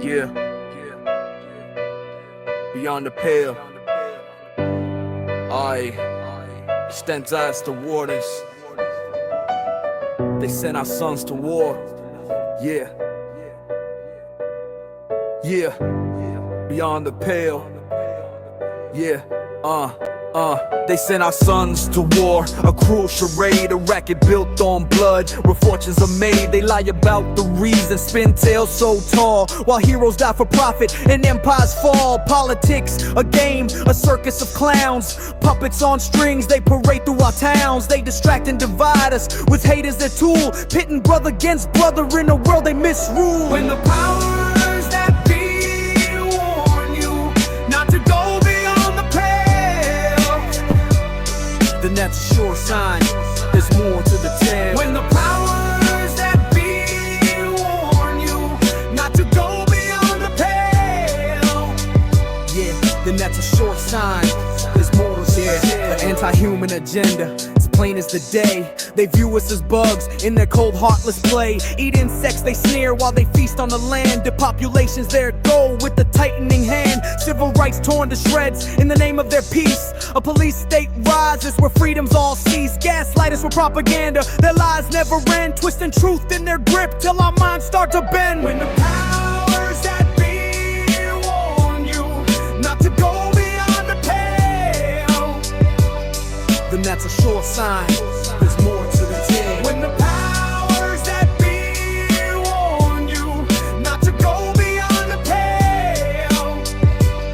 Yeah, beyond the pale. I stand as the warnings. They sent our sons to war. Yeah, beyond the pale. Yeah, they sent our sons to war, a cruel charade, a racket built on blood, where fortunes are made. They lie about the reason, spin tales so tall, while heroes die for profit and empires fall. Politics, a game, a circus of clowns, puppets on strings, they parade through our towns. They distract and divide us with hate as their tool, pitting brother against brother in a world they misrule. When the powers that be warn you not to go beyond the pale, then that's a sure sign there's more to the tale. When the powers that be warn you not to go beyond the pale, yeah, then that's a sure sign there's more to the tale. The anti-human agenda, plain as the day. They view us as bugs in their cold, heartless play. Eat insects, they sneer while they feast on the land. Depopulation's their goal with the tightening hand. Civil rights torn to shreds in the name of their peace. A police state rises where freedoms all cease. Gaslight us with propaganda, their lies never end. Twisting truth in their grip till our minds start to bend. When the powers that be warn you not to go beyond the pale, then that's a sure sign there's more to the tale. When the powers that be warn you not to go beyond the pale,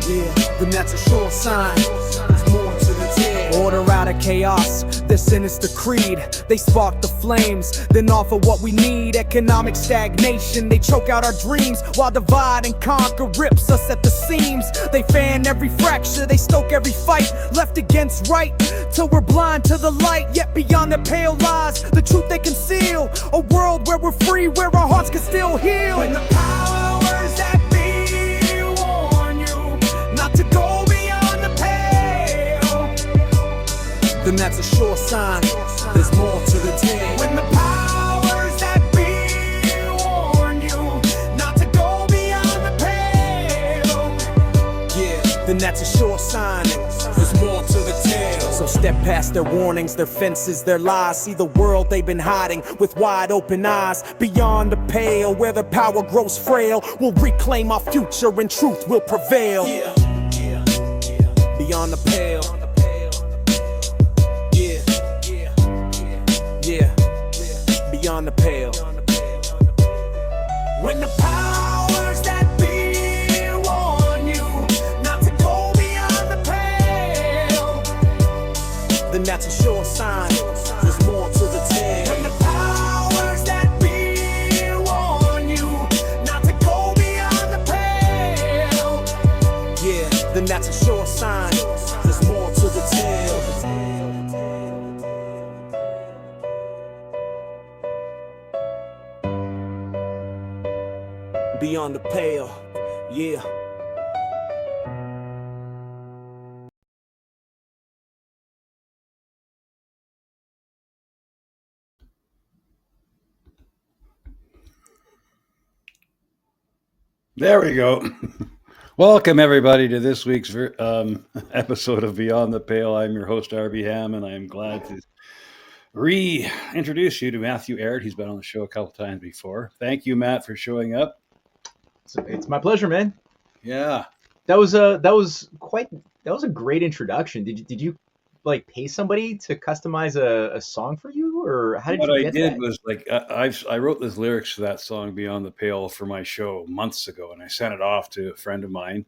yeah, then that's a sure sign there's more to the tale. Order out of chaos, their sinister creed. They spark the flames, then offer what we need. Economic stagnation, they choke out our dreams, while divide and conquer rips us at the seams. They fan every fracture, they stoke every fight, left against right, till we're blind to the light. Yet beyond the pale lies the truth they conceal, a world where we're free, where our hearts can still heal. When the powers that be warn you not to go beyond the pale, then that's a sure sign there's more to the tale. When the powers that be warn you not to go beyond the pale, yeah, then that's a sure sign there's more to the tale. So step past their warnings, their fences, their lies. See the world they've been hiding with wide open eyes. Beyond the pale, where their power grows frail, we'll reclaim our future and truth will prevail. Beyond the pale. Beyond the pale. When the powers that be warn you not to go beyond the pale, then that's a sure sign there's more to the tale. When the powers that be warn you not to go beyond the pale, yeah, then that's a sure sign there's more to the tale. Beyond the pale, yeah. There we go. Welcome, everybody, to this week's episode of Beyond the Pale. I'm your host, RB Ham, and I'm glad to reintroduce you to Matthew Ehret. He's been on the show a couple times before. Thank you, Matt, for showing up. It's my pleasure, man. Yeah, that was a great introduction. Did you like pay somebody to customize a song for you, or how did you get that? What I did was like I wrote the lyrics to that song Beyond the Pale for my show months ago, and I sent it off to a friend of mine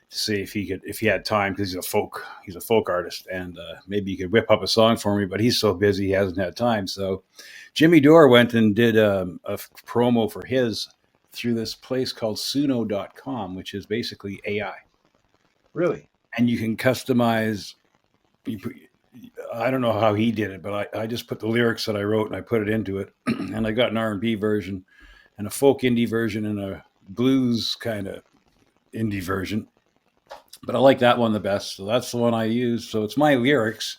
to see if he had time, because he's a folk artist, and maybe he could whip up a song for me, but he's so busy he hasn't had time. So Jimmy Dore went and did a promo for his through this place called Suno.com, which is basically AI. Really? And you can customize. I don't know how he did it, but I just put the lyrics that I wrote and I put it into it. And I got an R&B version and a folk indie version and a blues kind of indie version. But I like that one the best. So that's the one I use. So it's my lyrics,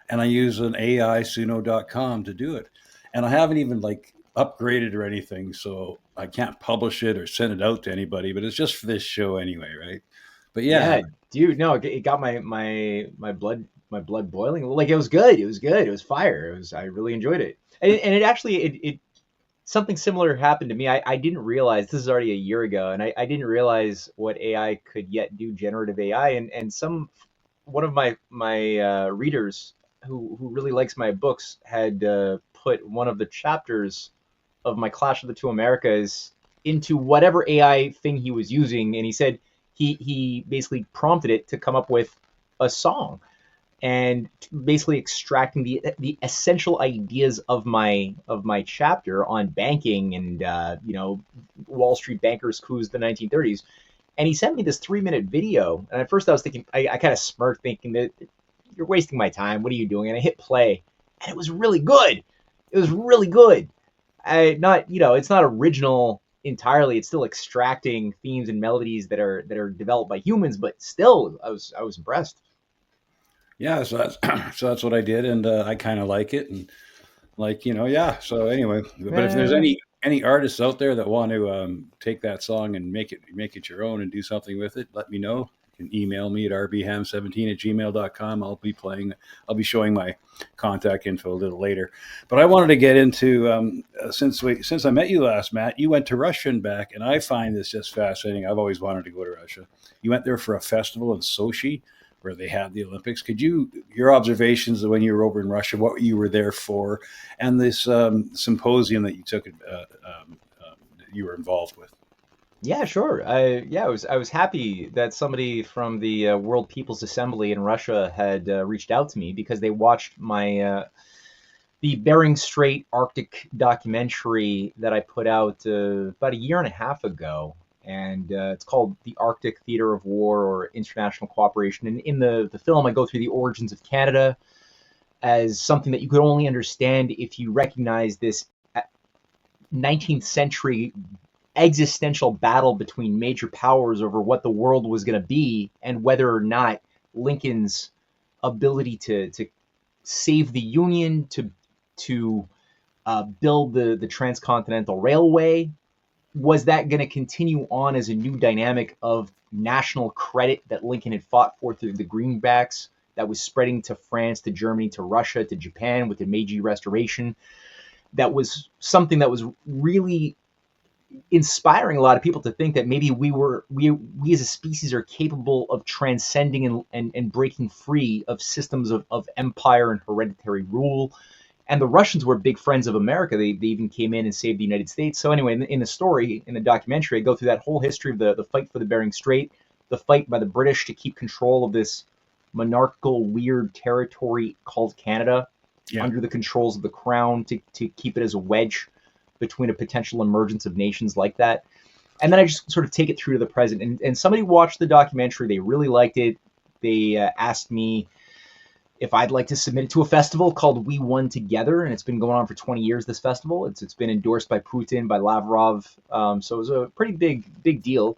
and I use an AI Suno.com to do it. And I haven't even upgraded or anything, so I can't publish it or send it out to anybody, but it's just for this show anyway, right? But yeah, Yeah, dude, no, it got my blood boiling. Like, it was good. It was good. It was fire. I really enjoyed it. And it actually it something similar happened to me. I didn't realize, this is already a year ago, and I didn't realize what AI could yet do, generative AI. And one of my readers who really likes my books had put one of the chapters of my Clash of the Two Americas into whatever AI thing he was using, and he said he basically prompted it to come up with a song, and basically extracting the essential ideas of my chapter on banking and Wall Street bankers coups of the 1930s. And he sent me this 3-minute video, and at first I was thinking, I kind of smirked, thinking that you're wasting my time. What are you doing? And I hit play, and it was really good. It was really good. It's not original entirely. It's still extracting themes and melodies that are developed by humans, but still, I was impressed. yeah. So that's so that's what I did, and I kind of like it, and yeah. So anyway, but if there's any artists out there that want to take that song and make it your own and do something with it, let me know. You can email me at rbham17@gmail.com. I'll be showing my contact info a little later. But I wanted to get into since I met you last, Matt, you went to Russia and back, and I find this just fascinating. I've always wanted to go to Russia. You went there for a festival in Sochi where they had the Olympics. Could your observations of when you were over in Russia, what you were there for, and this symposium that you took, you were involved with? Yeah, sure. I was happy that somebody from the World People's Assembly in Russia had reached out to me, because they watched my the Bering Strait Arctic documentary that I put out about a year and a half ago, and it's called The Arctic Theater of War, or International Cooperation. And in the film, I go through the origins of Canada as something that you could only understand if you recognize this 19th century existential battle between major powers over what the world was going to be, and whether or not Lincoln's ability to save the Union, to build the transcontinental railway, was that going to continue on as a new dynamic of national credit that Lincoln had fought for through the greenbacks, that was spreading to France, to Germany, to Russia, to Japan with the Meiji Restoration. That was something that was really inspiring a lot of people to think that maybe we as a species are capable of transcending and breaking free of systems of empire and hereditary rule. And the Russians were big friends of America. They even came in and saved the United States. So anyway, in the story, in the documentary, I go through that whole history of the fight for the Bering Strait, the fight by the British to keep control of this monarchical weird territory called Canada, under the controls of the crown, to keep it as a wedge between a potential emergence of nations like that. And then I just sort of take it through to the present. And somebody watched the documentary. They really liked it. They asked me if I'd like to submit it to a festival called We Won Together. And it's been going on for 20 years, this festival. It's been endorsed by Putin, by Lavrov. So it was a pretty big deal.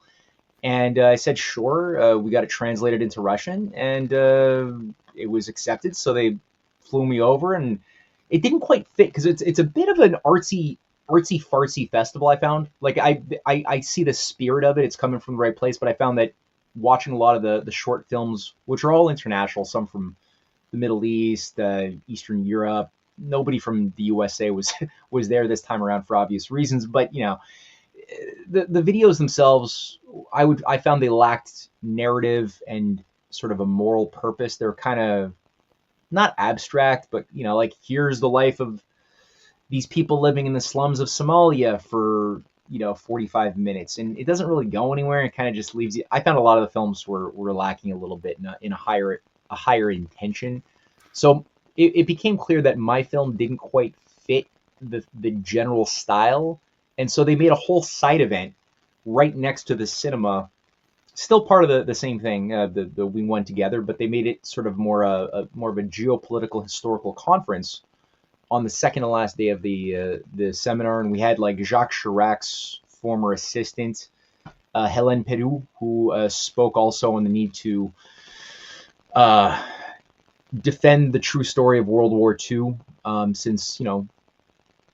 And I said, sure. We got it translated into Russian, and it was accepted. So they flew me over, and it didn't quite fit, because it's a bit of an artsy fartsy festival. I found, like, I see the spirit of it. It's coming from the right place, but I found that watching a lot of the short films, which are all international, some from the Middle East, Eastern Europe, nobody from the USA was there this time around for obvious reasons. But the videos themselves, I found they lacked narrative and sort of a moral purpose. They're kind of not abstract, but like, here's the life of these people living in the slums of Somalia for 45 minutes, and it doesn't really go anywhere. It kind of just leaves you. I found a lot of the films were lacking a little bit in a higher intention. So it became clear that my film didn't quite fit the general style, and so they made a whole side event right next to the cinema, still part of the same thing, the We Won Together, but they made it sort of more of a geopolitical historical conference on the second to last day of the seminar. And we had, like, Jacques Chirac's former assistant, Hélène Perrou, who spoke also on the need to defend the true story of World War II, since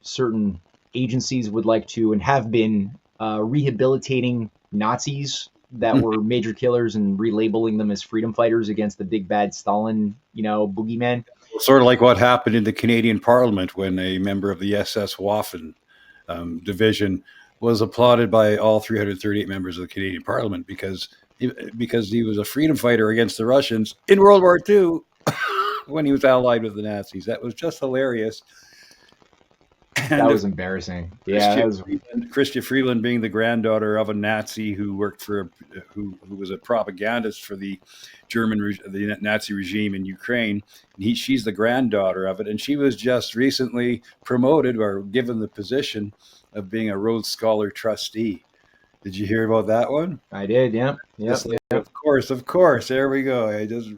certain agencies would like to and have been rehabilitating Nazis that were major killers and relabeling them as freedom fighters against the big bad Stalin, boogeyman. Sort of like what happened in the Canadian Parliament when a member of the SS Waffen division was applauded by all 338 members of the Canadian Parliament because he was a freedom fighter against the Russians in World War II when he was allied with the Nazis. That was just hilarious. And that was embarrassing. Yeah, Chrystia Freeland being the granddaughter of a Nazi who worked who was a propagandist for the the Nazi regime in Ukraine. She's the granddaughter of it, and she was just recently promoted or given the position of being a Rhodes Scholar trustee. Did you hear about that one? I did. Yeah. Of course. There we go. I just.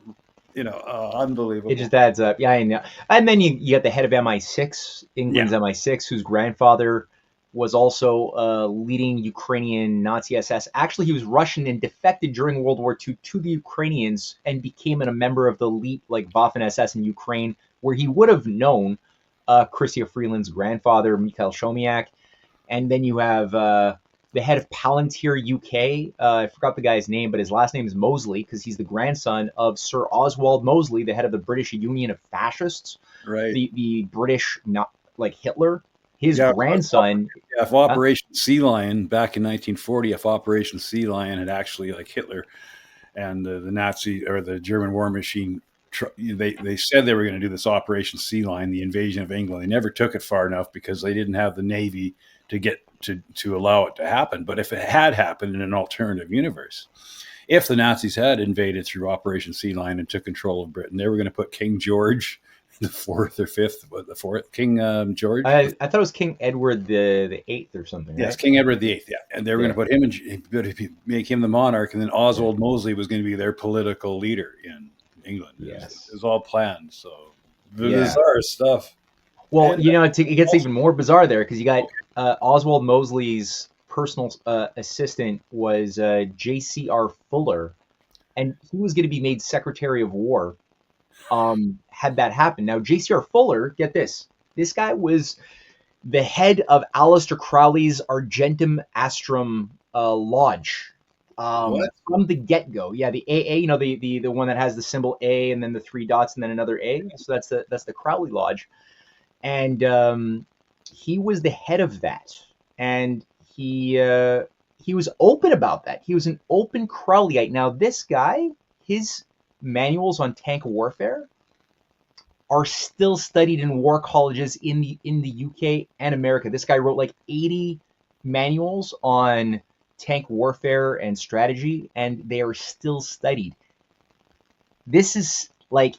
Unbelievable. It just adds up. Yeah, I know. And then you got the head of MI6, England's MI6, whose grandfather was also leading Ukrainian Nazi SS. Actually, he was Russian and defected during World War II to the Ukrainians and became a member of the elite like Waffen SS in Ukraine, where he would have known Chrystia Freeland's grandfather, Mikhail Shomiak. And then you have the head of Palantir UK. I forgot the guy's name, but his last name is Mosley because he's the grandson of Sir Oswald Mosley, the head of the British Union of Fascists. Right. The British, not like Hitler. His grandson. If Operation Sea Lion back in 1940, if Operation Sea Lion had actually, like Hitler and the Nazi or the German war machine, they said they were going to do this Operation Sea Lion, the invasion of England. They never took it far enough because they didn't have the Navy to get to allow it to happen. But if it had happened in an alternative universe, if the Nazis had invaded through Operation Sea Lion and took control of Britain, they were going to put King George the fourth or fifth, the fourth King George. I thought it was King Edward the Eighth or something. Right? Yes, King Edward the Eighth. Yeah, and they were going to put him make him the monarch, and then Oswald Mosley was going to be their political leader in England. Yes, it was all planned. So bizarre stuff. Well, and, it gets even more bizarre there because you got Oswald Mosley's personal assistant was J.C.R. Fuller, and he was going to be made Secretary of War had that happened. Now, J.C.R. Fuller, get this. This guy was the head of Aleister Crowley's Argentum Astrum Lodge from the get-go. Yeah, the AA, the one that has the symbol A and then the three dots and then another A. So that's the Crowley Lodge. And he was the head of that, and he was open about that. He was an open Crowleyite. Now, this guy, his manuals on tank warfare are still studied in war colleges in the UK and America. This guy wrote like 80 manuals on tank warfare and strategy, and they are still studied. This is like,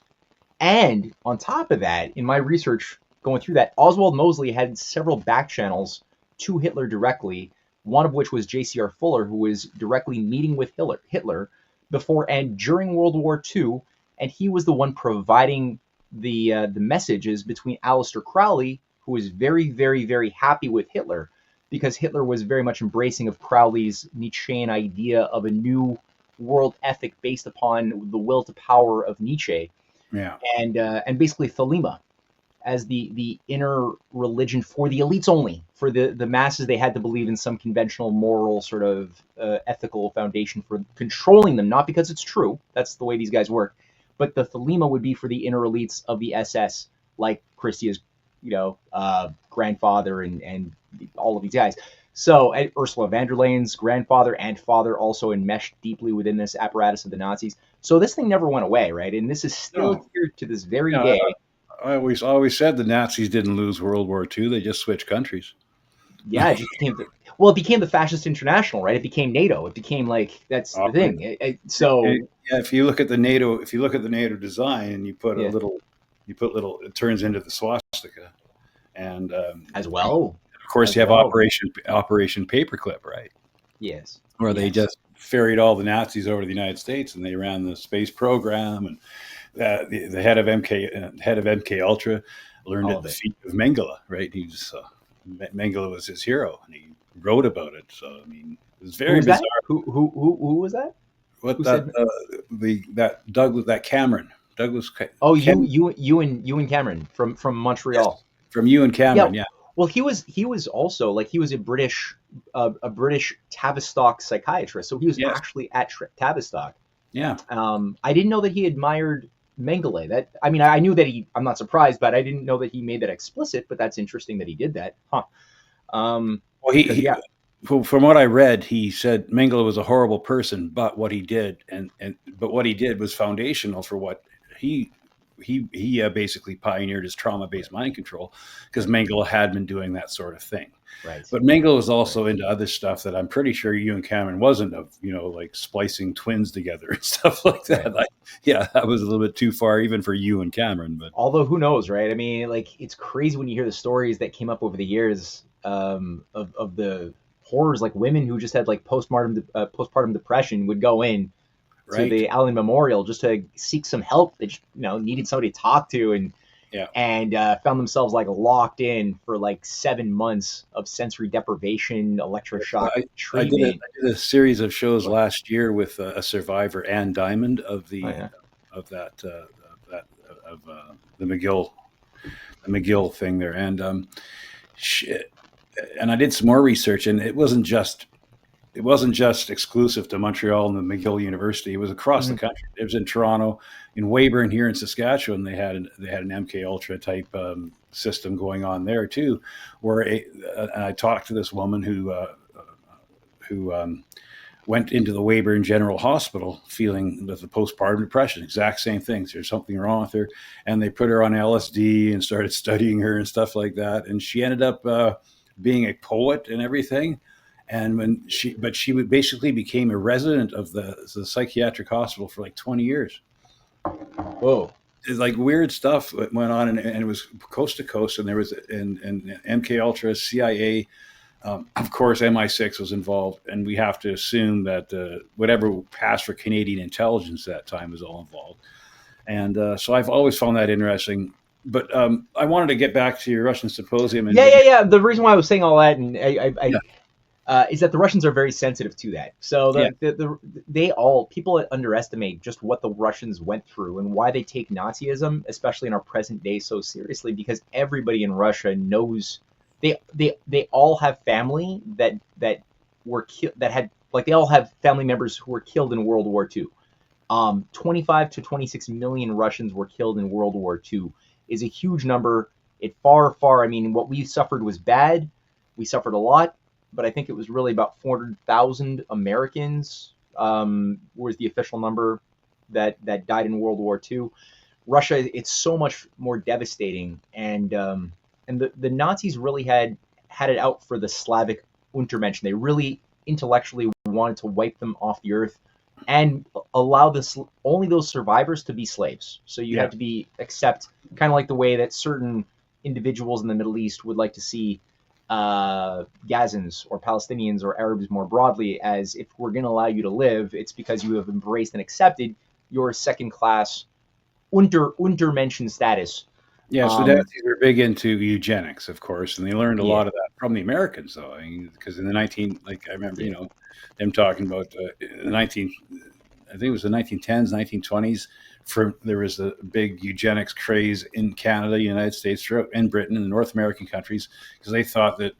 and on top of that, in my research going through that, Oswald Mosley had several back channels to Hitler directly, one of which was J.C.R. Fuller, who was directly meeting with Hitler before and during World War II, and he was the one providing the messages between Aleister Crowley, who was very, very, very happy with Hitler, because Hitler was very much embracing of Crowley's Nietzschean idea of a new world ethic based upon the will to power of Nietzsche, and basically Thelema as the inner religion for the elites only. For the masses, they had to believe in some conventional moral sort of ethical foundation for controlling them, not because it's true. That's the way these guys work. But the Thelema would be for the inner elites of the SS, like Christia's, grandfather and all of these guys. So Ursula von der Leyen's grandfather and father also enmeshed deeply within this apparatus of the Nazis. So this thing never went away, right? And this is still here to this very day. I always said the Nazis didn't lose World War II. They just switched countries. Yeah, it just became the Fascist International, right? It became NATO. It became that's the thing. If you look at the NATO design and you put it turns into the swastika, and as well. Of course, you have Operation Paperclip, right? Yes. Where they just ferried all the Nazis over to the United States, and they ran the space program, and the head of MK Ultra learned at the feet of Mengele, right? Mengele was his hero, and he wrote about it. So I mean, it was very bizarre. Who was that? Cameron Douglas. Oh, Ewan Cameron from Montreal. Yes, from Ewan Cameron, yeah. Well, he was also like he was a British Tavistock psychiatrist, so he was Yes. actually at Tavistock. Yeah. I didn't know that he admired Mengele. That I mean, I knew that I'm not surprised, but I didn't know that he made that explicit. But that's interesting that he did that, huh? Well, Yeah. from what I read, he said Mengele was a horrible person, but what he did but what he did was foundational for what he basically pioneered as trauma-based mind control, because Mengele had been doing that sort of thing. Right. But Mengele was also into other stuff that I'm pretty sure Ewan Cameron wasn't, of, like splicing twins together and stuff like that. Right. That was a little bit too far even for Ewan Cameron. But although who knows, right? I mean, like it's crazy when you hear the stories that came up over the years of the horrors, like women who just had like postpartum depression would go in to right. the Allen Memorial just to seek some help. They just, needed somebody to talk to, and found themselves like locked in for like 7 months of sensory deprivation, electroshock treatment. I did a series of shows last year with a survivor, Ann Diamond, of the McGill thing there, and and I did some more research, and it wasn't just exclusive to Montreal and the McGill University. It was across the country. It was in Toronto, in Weyburn here in Saskatchewan. They had an MK Ultra type system going on there too, where and I talked to this woman who went into the Weyburn General Hospital feeling with the postpartum depression, exact same things. There's something wrong with her, and they put her on LSD and started studying her and stuff like that. And she ended up being a poet and everything. And she basically became a resident of the psychiatric hospital for like 20 years. Whoa. It's like weird stuff went on, and it was coast to coast, and there was in MK Ultra, CIA, of course, MI6 was involved, and we have to assume that whatever passed for Canadian intelligence at that time was all involved. And so I've always found that interesting. But I wanted to get back to your Russian symposium. And The reason why I was saying all that, and is that the Russians are very sensitive to that. So people underestimate just what the Russians went through and why they take Nazism, especially in our present day, so seriously, because everybody in Russia knows they all have family that were killed, they all have family members who were killed in World War II. 25 to 26 million Russians were killed in World War II. Is a huge number. It far, I mean, what we suffered was bad. We suffered a lot, but I think it was really about 400,000 Americans was the official number that died in World War II. Russia, it's so much more devastating, and the Nazis really had it out for the Slavic Untermenschen. They really intellectually wanted to wipe them off the earth and allow only those survivors to be slaves. So you had to accept, kind of like the way that certain individuals in the Middle East would like to see Gazans or Palestinians or Arabs more broadly, as if we're going to allow you to live, it's because you have embraced and accepted your second-class Untermenschen status. Yeah, so the Nazis were big into eugenics, of course, and they learned a lot of that from the Americans, though. I mean, because in the I remember, them talking about I think it was the 1910s, 1920s. There was a big eugenics craze in Canada, United States, in Britain, and the North American countries, because they thought that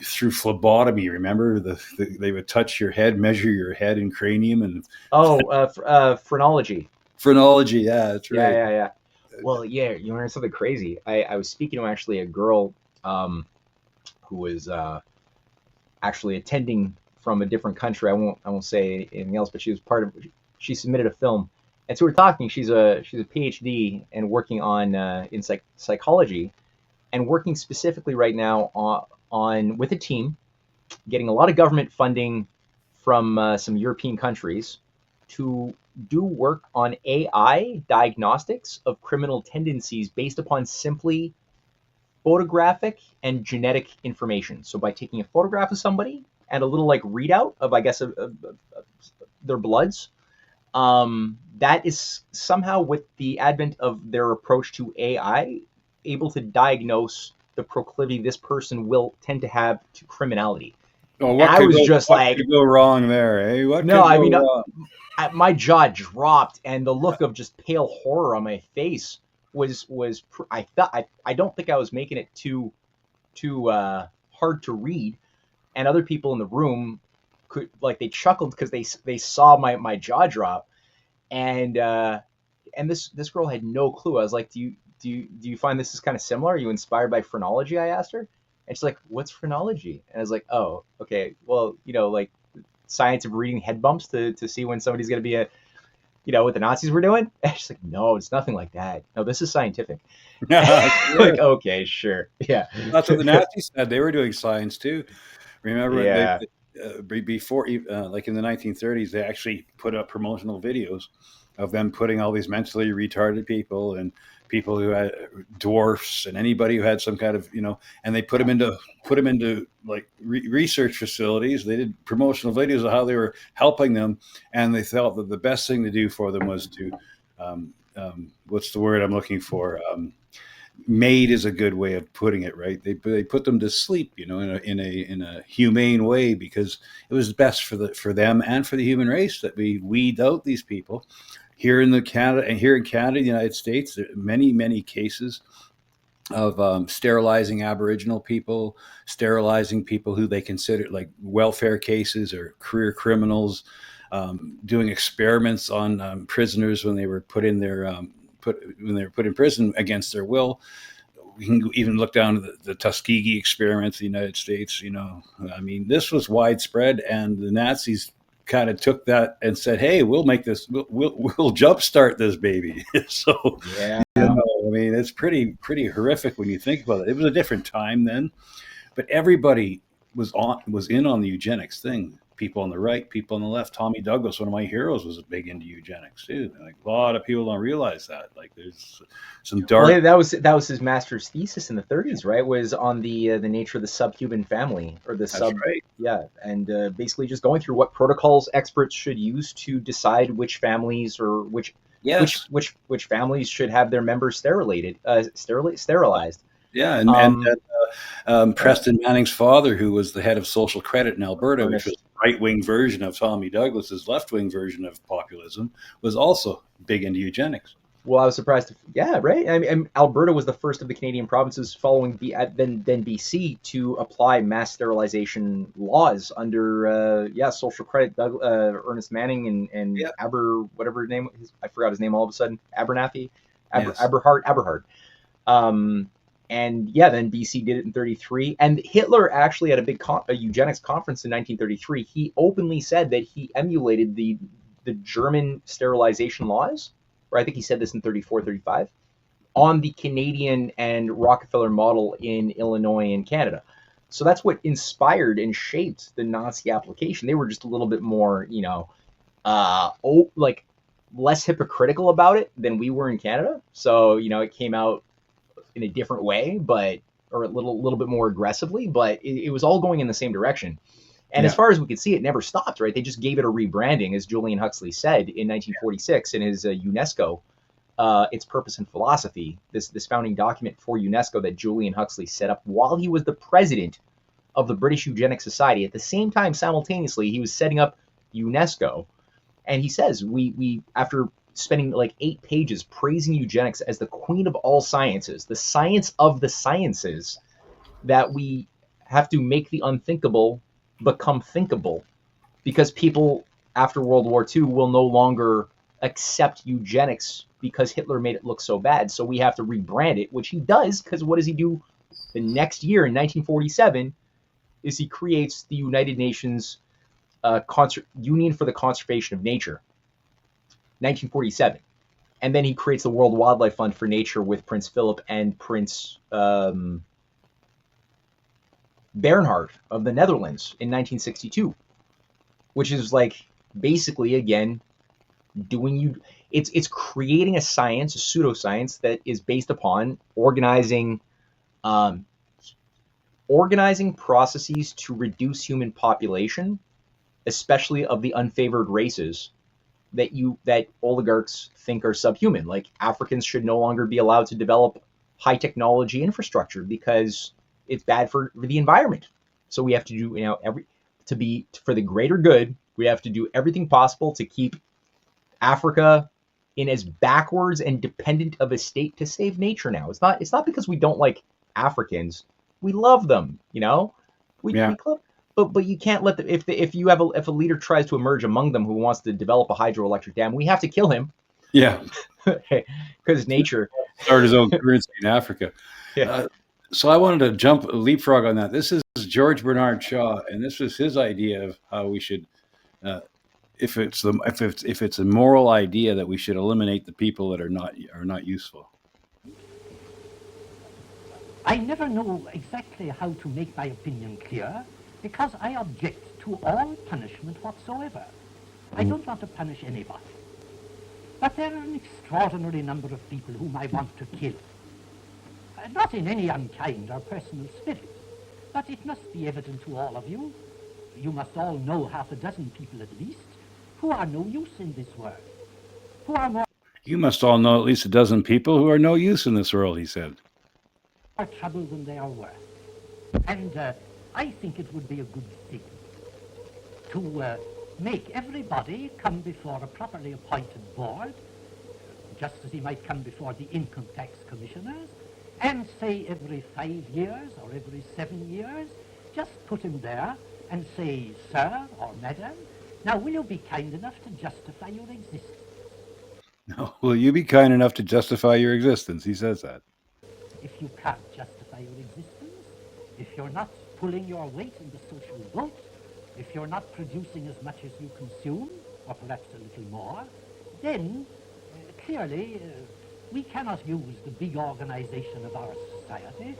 through phlebotomy, remember, they would touch your head, measure your head and cranium, and phrenology. Phrenology, yeah, that's right. Yeah. Well, yeah, you learn something crazy. I was speaking to actually a girl who was actually attending from a different country. I won't say anything else, but she submitted a film, and so we're talking. She's a PhD and working on in psychology, and working specifically right now on with a team, getting a lot of government funding from some European countries to do work on AI diagnostics of criminal tendencies based upon simply photographic and genetic information. So by taking a photograph of somebody and a little readout of, I guess, of their bloods, that is somehow, with the advent of their approach to AI, able to diagnose the proclivity this person will tend to have to criminality. Oh, what could go wrong there, eh? My jaw dropped, and the look of just pale horror on my face was I don't think I was making it too too hard to read, and other people in the room could, like, they chuckled because they saw my jaw drop, and this girl had no clue. I was like, do you find this is kind of similar? Are you inspired by phrenology? I asked her, and she's like, what's phrenology? And I was like, oh, okay, well, like science of reading head bumps to see when somebody's going to be what the Nazis were doing. And she's like, no, it's nothing like that. No, this is scientific. Like, okay, sure, yeah. That's what the Nazis said. They were doing science too. Remember, Yeah. before, like in the 1930s, they actually put up promotional videos of them putting all these mentally retarded people and people who had dwarfs and anybody who had some kind of, and they put them into like research facilities. They did promotional videos of how they were helping them, and they felt that the best thing to do for them was to, what's the word I'm looking for? Made is a good way of putting it, right? They put them to sleep, in a humane way, because it was best for them and for the human race that we weed out these people. Here in Canada, the United States, there are many cases of sterilizing Aboriginal people, sterilizing people who they consider like welfare cases or career criminals, doing experiments on prisoners when they were put in prison against their will. We can even look down to the Tuskegee experiments in the United States. I mean, this was widespread, and the Nazis kind of took that and said, "Hey, we'll make this. We'll jumpstart this baby." So, Yeah. I mean, it's pretty horrific when you think about it. It was a different time then, but everybody was in on the eugenics thing. People on the right, people on the left. Tommy Douglas, one of my heroes, was big into eugenics too. Like, a lot of people don't realize that. Like, there's some dark. Well, that was his master's thesis in the 30s, right? Was on the nature of the subhuman family, or the That's right. Yeah, and basically just going through what protocols experts should use to decide which families or which families should have their members sterilized. Yeah, and Preston Manning's father, who was the head of social credit in Alberta, which was a right-wing version of Tommy Douglas's left-wing version of populism, was also big into eugenics. Well, I was surprised. Yeah, right. I mean, Alberta was the first of the Canadian provinces following then BC to apply mass sterilization laws under social credit. Ernest Manning and whatever his name, I forgot his name all of a sudden. Abernathy, Yes. Aberhard. And yeah, then BC did it in 1933, and Hitler actually had a big eugenics conference in 1933. He openly said that he emulated the German sterilization laws, or I think he said this in 1934, 1935, on the Canadian and Rockefeller model in Illinois and Canada. So that's what inspired and shaped the Nazi application. They were just a little bit more, less hypocritical about it than we were in Canada. So, it came out in a different way, or a little bit more aggressively, but it was all going in the same direction. And as far as we could see, it never stopped, right? They just gave it a rebranding, as Julian Huxley said in 1946 in his UNESCO, Its Purpose and Philosophy, this founding document for UNESCO that Julian Huxley set up while he was the president of the British Eugenics Society. At the same time, simultaneously, he was setting up UNESCO. And he says, we after spending like 8 pages praising eugenics as the queen of all sciences, the science of the sciences, that we have to make the unthinkable become thinkable, because people after World War II will no longer accept eugenics because Hitler made it look so bad. So we have to rebrand it, which he does, because what does he do the next year in 1947 is he creates the United Nations Union for the Conservation of Nature, 1947. And then he creates the World Wildlife Fund for Nature with Prince Philip and Prince Bernhard of the Netherlands in 1962, which is like basically, again, it's creating a science, a pseudoscience that is based upon organizing processes to reduce human population, especially of the unfavored races that oligarchs think are subhuman. Like, Africans should no longer be allowed to develop high technology infrastructure because it's bad for the environment. So we have to do, for the greater good, we have to do everything possible to keep Africa in as backwards and dependent of a state to save nature now. It's not because we don't like Africans. We love them, you know. Yeah. But you can't let them. If a leader tries to emerge among them who wants to develop a hydroelectric dam, we have to kill him. Yeah. Because nature. Start his own currency in Africa. Yeah. So I wanted to leapfrog on that. This is George Bernard Shaw, and this was his idea of how we should, if it's a moral idea that we should eliminate the people that are not useful. I never know exactly how to make my opinion clear, because I object to all punishment whatsoever. I don't want to punish anybody. But there are an extraordinary number of people whom I want to kill. Not in any unkind or personal spirit, but it must be evident to all of you. You must all know half a dozen people at least, who are no use in this world. Who are more... You must all know at least a dozen people who are no use in this world, he said. ...more trouble than they are worth. And I think it would be a good thing to make everybody come before a properly appointed board, just as he might come before the income tax commissioners, and say every 5 years or every 7 years, just put him there and say, sir or madam, now will you be kind enough to justify your existence? No, will you be kind enough to justify your existence? He says that. If you can't justify your existence, if you're not pulling your weight in the social vote, if you're not producing as much as you consume, or perhaps a little more, then clearly we cannot use the big organization of our society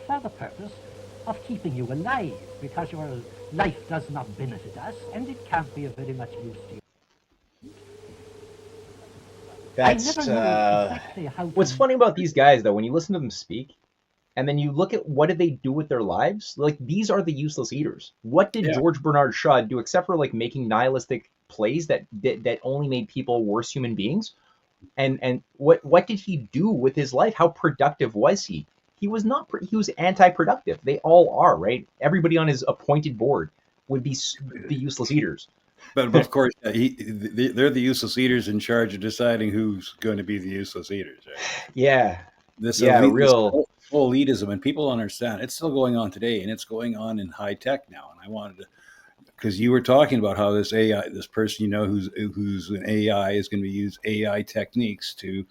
for the purpose of keeping you alive, because your life does not benefit us, and it can't be of very much use to you. That's exactly what's funny about these guys, though, when you listen to them speak, and then you look at what did they do with their lives. Like, these are the useless eaters. What did George Bernard Shaw do except for like making nihilistic plays that only made people worse human beings? And what did he do with his life? How productive was he? He was not. He was anti-productive. They all are, right? Everybody on his appointed board would be the useless eaters. But of course, they're the useless eaters in charge of deciding who's going to be the useless eaters. Right? Yeah. This real full elitism, and people understand it's still going on today, and it's going on in high tech now. And I wanted to, because you were talking about how this AI, this person who's an AI is going to use AI techniques to,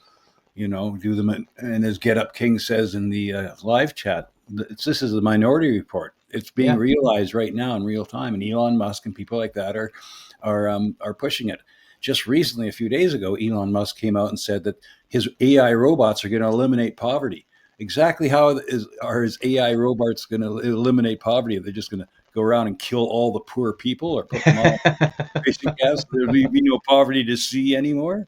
do them. And as Get Up King says in the live chat, this is the Minority Report. It's being realized right now in real time, and Elon Musk and people like that are pushing it. Just recently, a few days ago, Elon Musk came out and said that his AI robots are going to eliminate poverty. Exactly how are his AI robots going to eliminate poverty? They're just going to go around and kill all the poor people, or put them all in basic gas? There'll be no poverty to see anymore.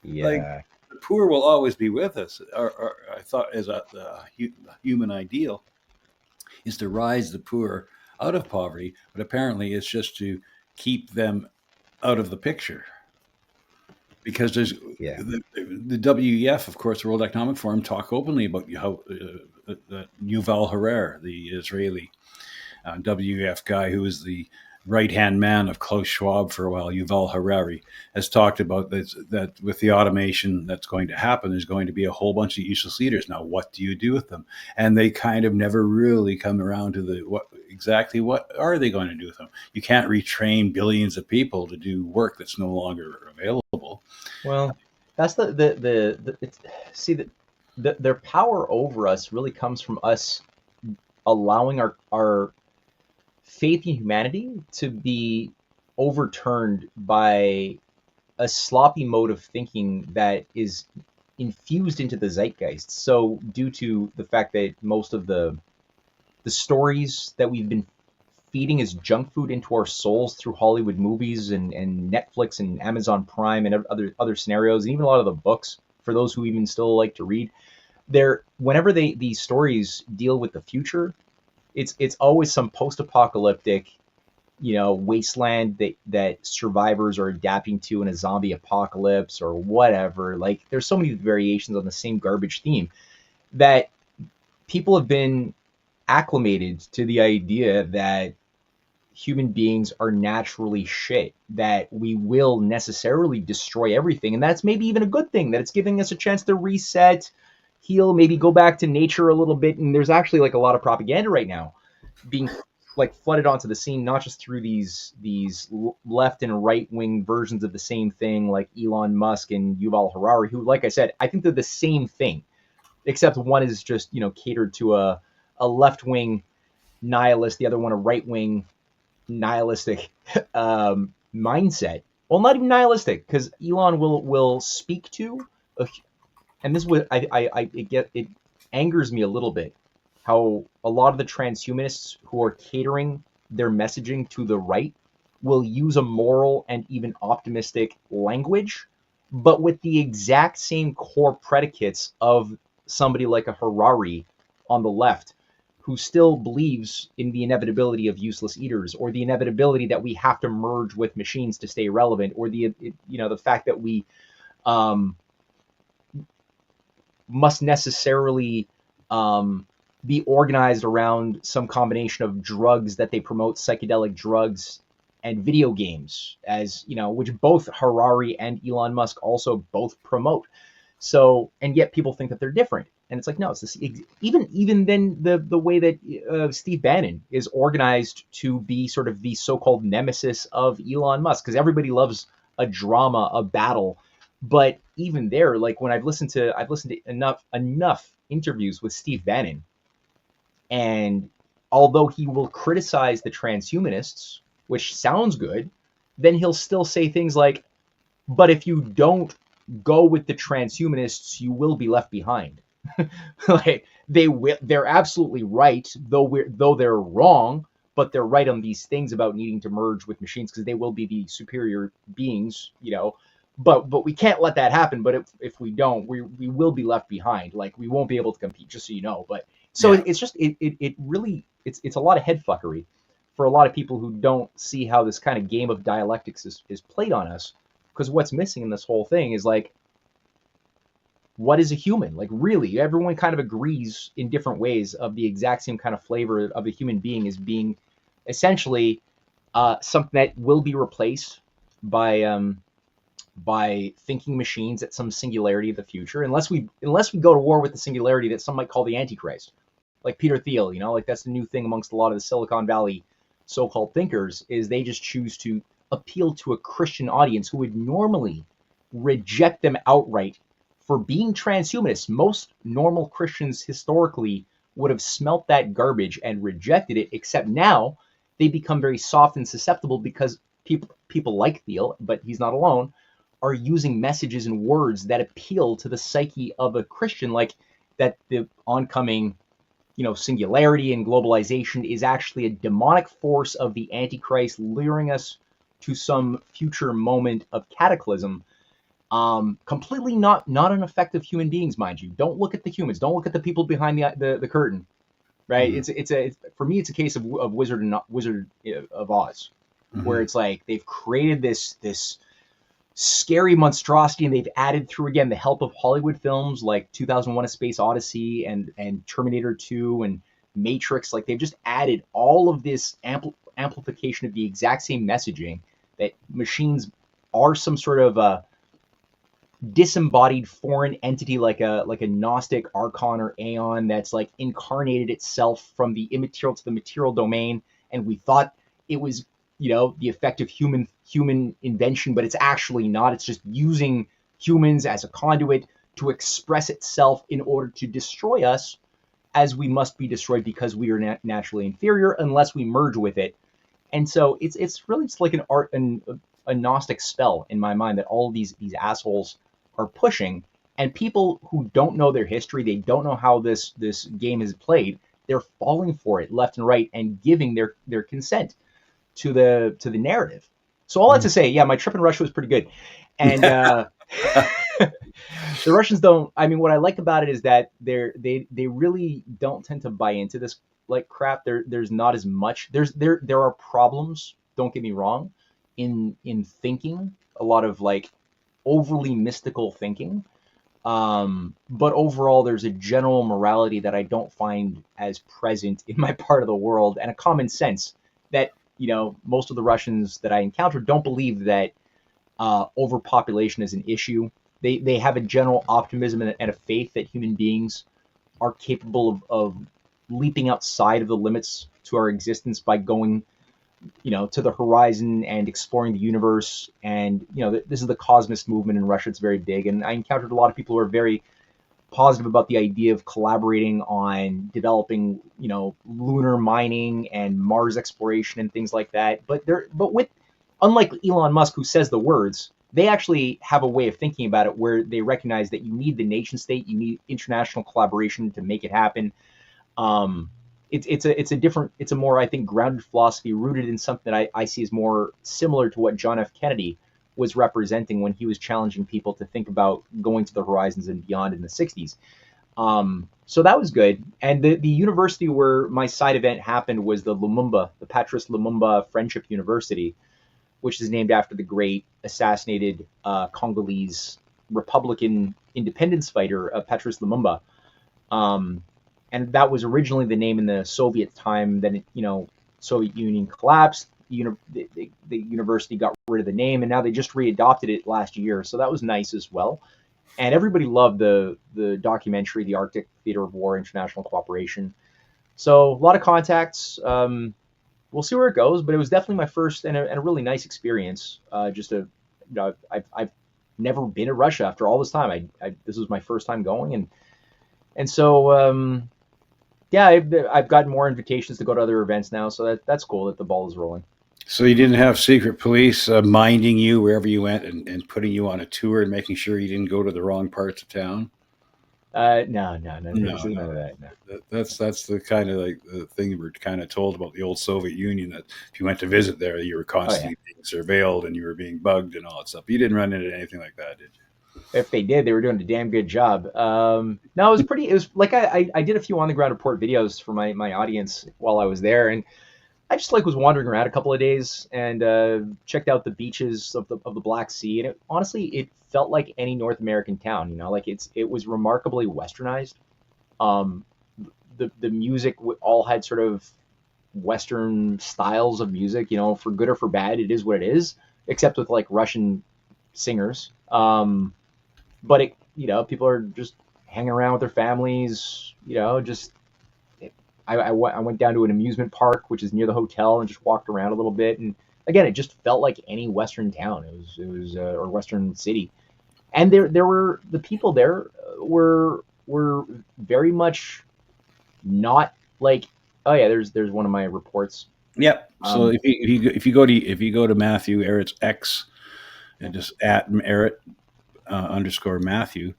Yeah. Like, the poor will always be with us. Or I thought as a human ideal is to rise the poor out of poverty, but apparently it's just to keep them out of the picture. Because there's the WEF, of course, the World Economic Forum, talk openly about how Yuval Harari, the Israeli WEF guy who was the right-hand man of Klaus Schwab for a while, Yuval Harari, has talked about this, that with the automation that's going to happen, there's going to be a whole bunch of useless leaders. Now, what do you do with them? And they kind of never really come around to what are they going to do with them? You can't retrain billions of people to do work that's no longer available. Well, that's their power over us really comes from us allowing our faith in humanity to be overturned by a sloppy mode of thinking that is infused into the zeitgeist. So due to the fact that most of the stories that we've been feeding as junk food into our souls through Hollywood movies and Netflix and Amazon Prime and other scenarios, and even a lot of the books, for those who even still like to read, whenever these stories deal with the future, it's always some post-apocalyptic, wasteland that survivors are adapting to in a zombie apocalypse or whatever. Like, there's so many variations on the same garbage theme that people have been acclimated to the idea that human beings are naturally shit, that we will necessarily destroy everything. And that's maybe even a good thing, that it's giving us a chance to reset, heal, maybe go back to nature a little bit. And there's actually like a lot of propaganda right now being like flooded onto the scene, not just through these left and right wing versions of the same thing, like Elon Musk and Yuval Harari, who, like I said, I think they're the same thing, except one is just, catered to a left wing nihilist, the other one a right wing nihilistic mindset. Well, not even nihilistic, because Elon will speak to, and this is what it angers me a little bit, how a lot of the transhumanists who are catering their messaging to the right will use a moral and even optimistic language, but with the exact same core predicates of somebody like a Harari on the left, who still believes in the inevitability of useless eaters, or the inevitability that we have to merge with machines to stay relevant, or the fact that we must necessarily be organized around some combination of drugs that they promote, psychedelic drugs and video games, as which both Harari and Elon Musk also both promote. So, and yet people think that they're different. And it's like, no, it's this, even then the way that Steve Bannon is organized to be sort of the so-called nemesis of Elon Musk, because everybody loves a drama, a battle. But even there, like when I've listened to enough interviews with Steve Bannon, and although he will criticize the transhumanists, which sounds good, then he'll still say things like, but if you don't go with the transhumanists, you will be left behind. Like they're absolutely right, though they're wrong, but they're right on these things about needing to merge with machines because they will be the superior beings, But we can't let that happen. But if we don't, we will be left behind. Like we won't be able to compete, just so you know. But so it's just it really it's a lot of head fuckery for a lot of people who don't see how this kind of game of dialectics is played on us. Because what's missing in this whole thing is like, what is a human? Like really, everyone kind of agrees in different ways of the exact same kind of flavor of a human being as being essentially something that will be replaced by thinking machines at some singularity of the future, unless we go to war with the singularity that some might call the Antichrist, like Peter Thiel. Like that's the new thing amongst a lot of the Silicon Valley so-called thinkers, is they just choose to appeal to a Christian audience who would normally reject them outright for being transhumanists. Most normal Christians historically would have smelt that garbage and rejected it, except now they become very soft and susceptible because people like Thiel, but he's not alone, are using messages and words that appeal to the psyche of a Christian, like that the oncoming, singularity and globalization is actually a demonic force of the Antichrist luring us to some future moment of cataclysm. Completely not unaffected human beings, mind you. Don't look at the humans. Don't look at the people behind the curtain, right? Mm-hmm. It's for me, it's a case of Wizard of Oz, mm-hmm. where it's like they've created this scary monstrosity, and they've added through again the help of Hollywood films like 2001: A Space Odyssey and Terminator 2 and Matrix. Like they've just added all of this amplification of the exact same messaging that machines are some sort of disembodied foreign entity, like a Gnostic archon or aeon that's like incarnated itself from the immaterial to the material domain, and we thought it was the effect of human invention, but it's actually not. It's just using humans as a conduit to express itself in order to destroy us, as we must be destroyed because we are naturally inferior unless we merge with it. And so it's really just like a Gnostic spell in my mind that all of these assholes are pushing, and people who don't know their history, they don't know how this game is played, they're falling for it left and right and giving their consent to the narrative. So all that to say, yeah, my trip in Russia was pretty good, and the Russians don't. I mean, what I like about it is that they really don't tend to buy into this like crap. There's not as much. There are problems. Don't get me wrong, in thinking, a lot of like overly mystical thinking, but overall there's a general morality that I don't find as present in my part of the world, and a common sense that most of the Russians that I encountered don't believe that overpopulation is an issue. they have a general optimism and a faith that human beings are capable of leaping outside of the limits to our existence by going, to the horizon and exploring the universe. And, this is the cosmist movement in Russia. It's very big. And I encountered a lot of people who are very positive about the idea of collaborating on developing, lunar mining and Mars exploration and things like that. But unlike Elon Musk, who says the words, they actually have a way of thinking about it where they recognize that you need the nation state, you need international collaboration to make it happen. It's a more, I think, grounded philosophy rooted in something that I see as more similar to what John F. Kennedy was representing when he was challenging people to think about going to the horizons and beyond in the 60s. So that was good. And the university where my side event happened was the Patrice Lumumba Friendship University, which is named after the great assassinated Congolese Republican independence fighter, Patrice Lumumba. And that was originally the name in the Soviet time. Then, Soviet Union collapsed. The university got rid of the name, and now they just readopted it last year. So that was nice as well. And everybody loved the documentary, The Arctic Theater of War, International Cooperation. So a lot of contacts. We'll see where it goes, but it was definitely my first and a really nice experience. I've never been to Russia after all this time. This was my first time going, and so I've gotten more invitations to go to other events now. So that's cool that the ball is rolling. So you didn't have secret police minding you wherever you went and putting you on a tour and making sure you didn't go to the wrong parts of town? No, none of that. No. That's the kind of like the thing we were kind of told about the old Soviet Union, that if you went to visit there, you were constantly being surveilled and you were being bugged and all that stuff. You didn't run into anything like that, did you? If they did, they were doing a damn good job. No, it was like I did a few on the ground report videos for my audience while I was there, and I just was wandering around a couple of days and checked out the beaches of the Black Sea, and it felt like any North American town. It was remarkably westernized. The music all had sort of Western styles of music. For good or for bad, it is what it is, except with Russian singers. But people are just hanging around with their families. I went down to an amusement park, which is near the hotel, and just walked around a little bit. And again, it just felt like any Western town. It was or Western city. And there were the people there were very much not like, oh yeah, there's one of my reports. Yep. So if you go to Matthew Ehret's X and just at Ehret _ Matthew.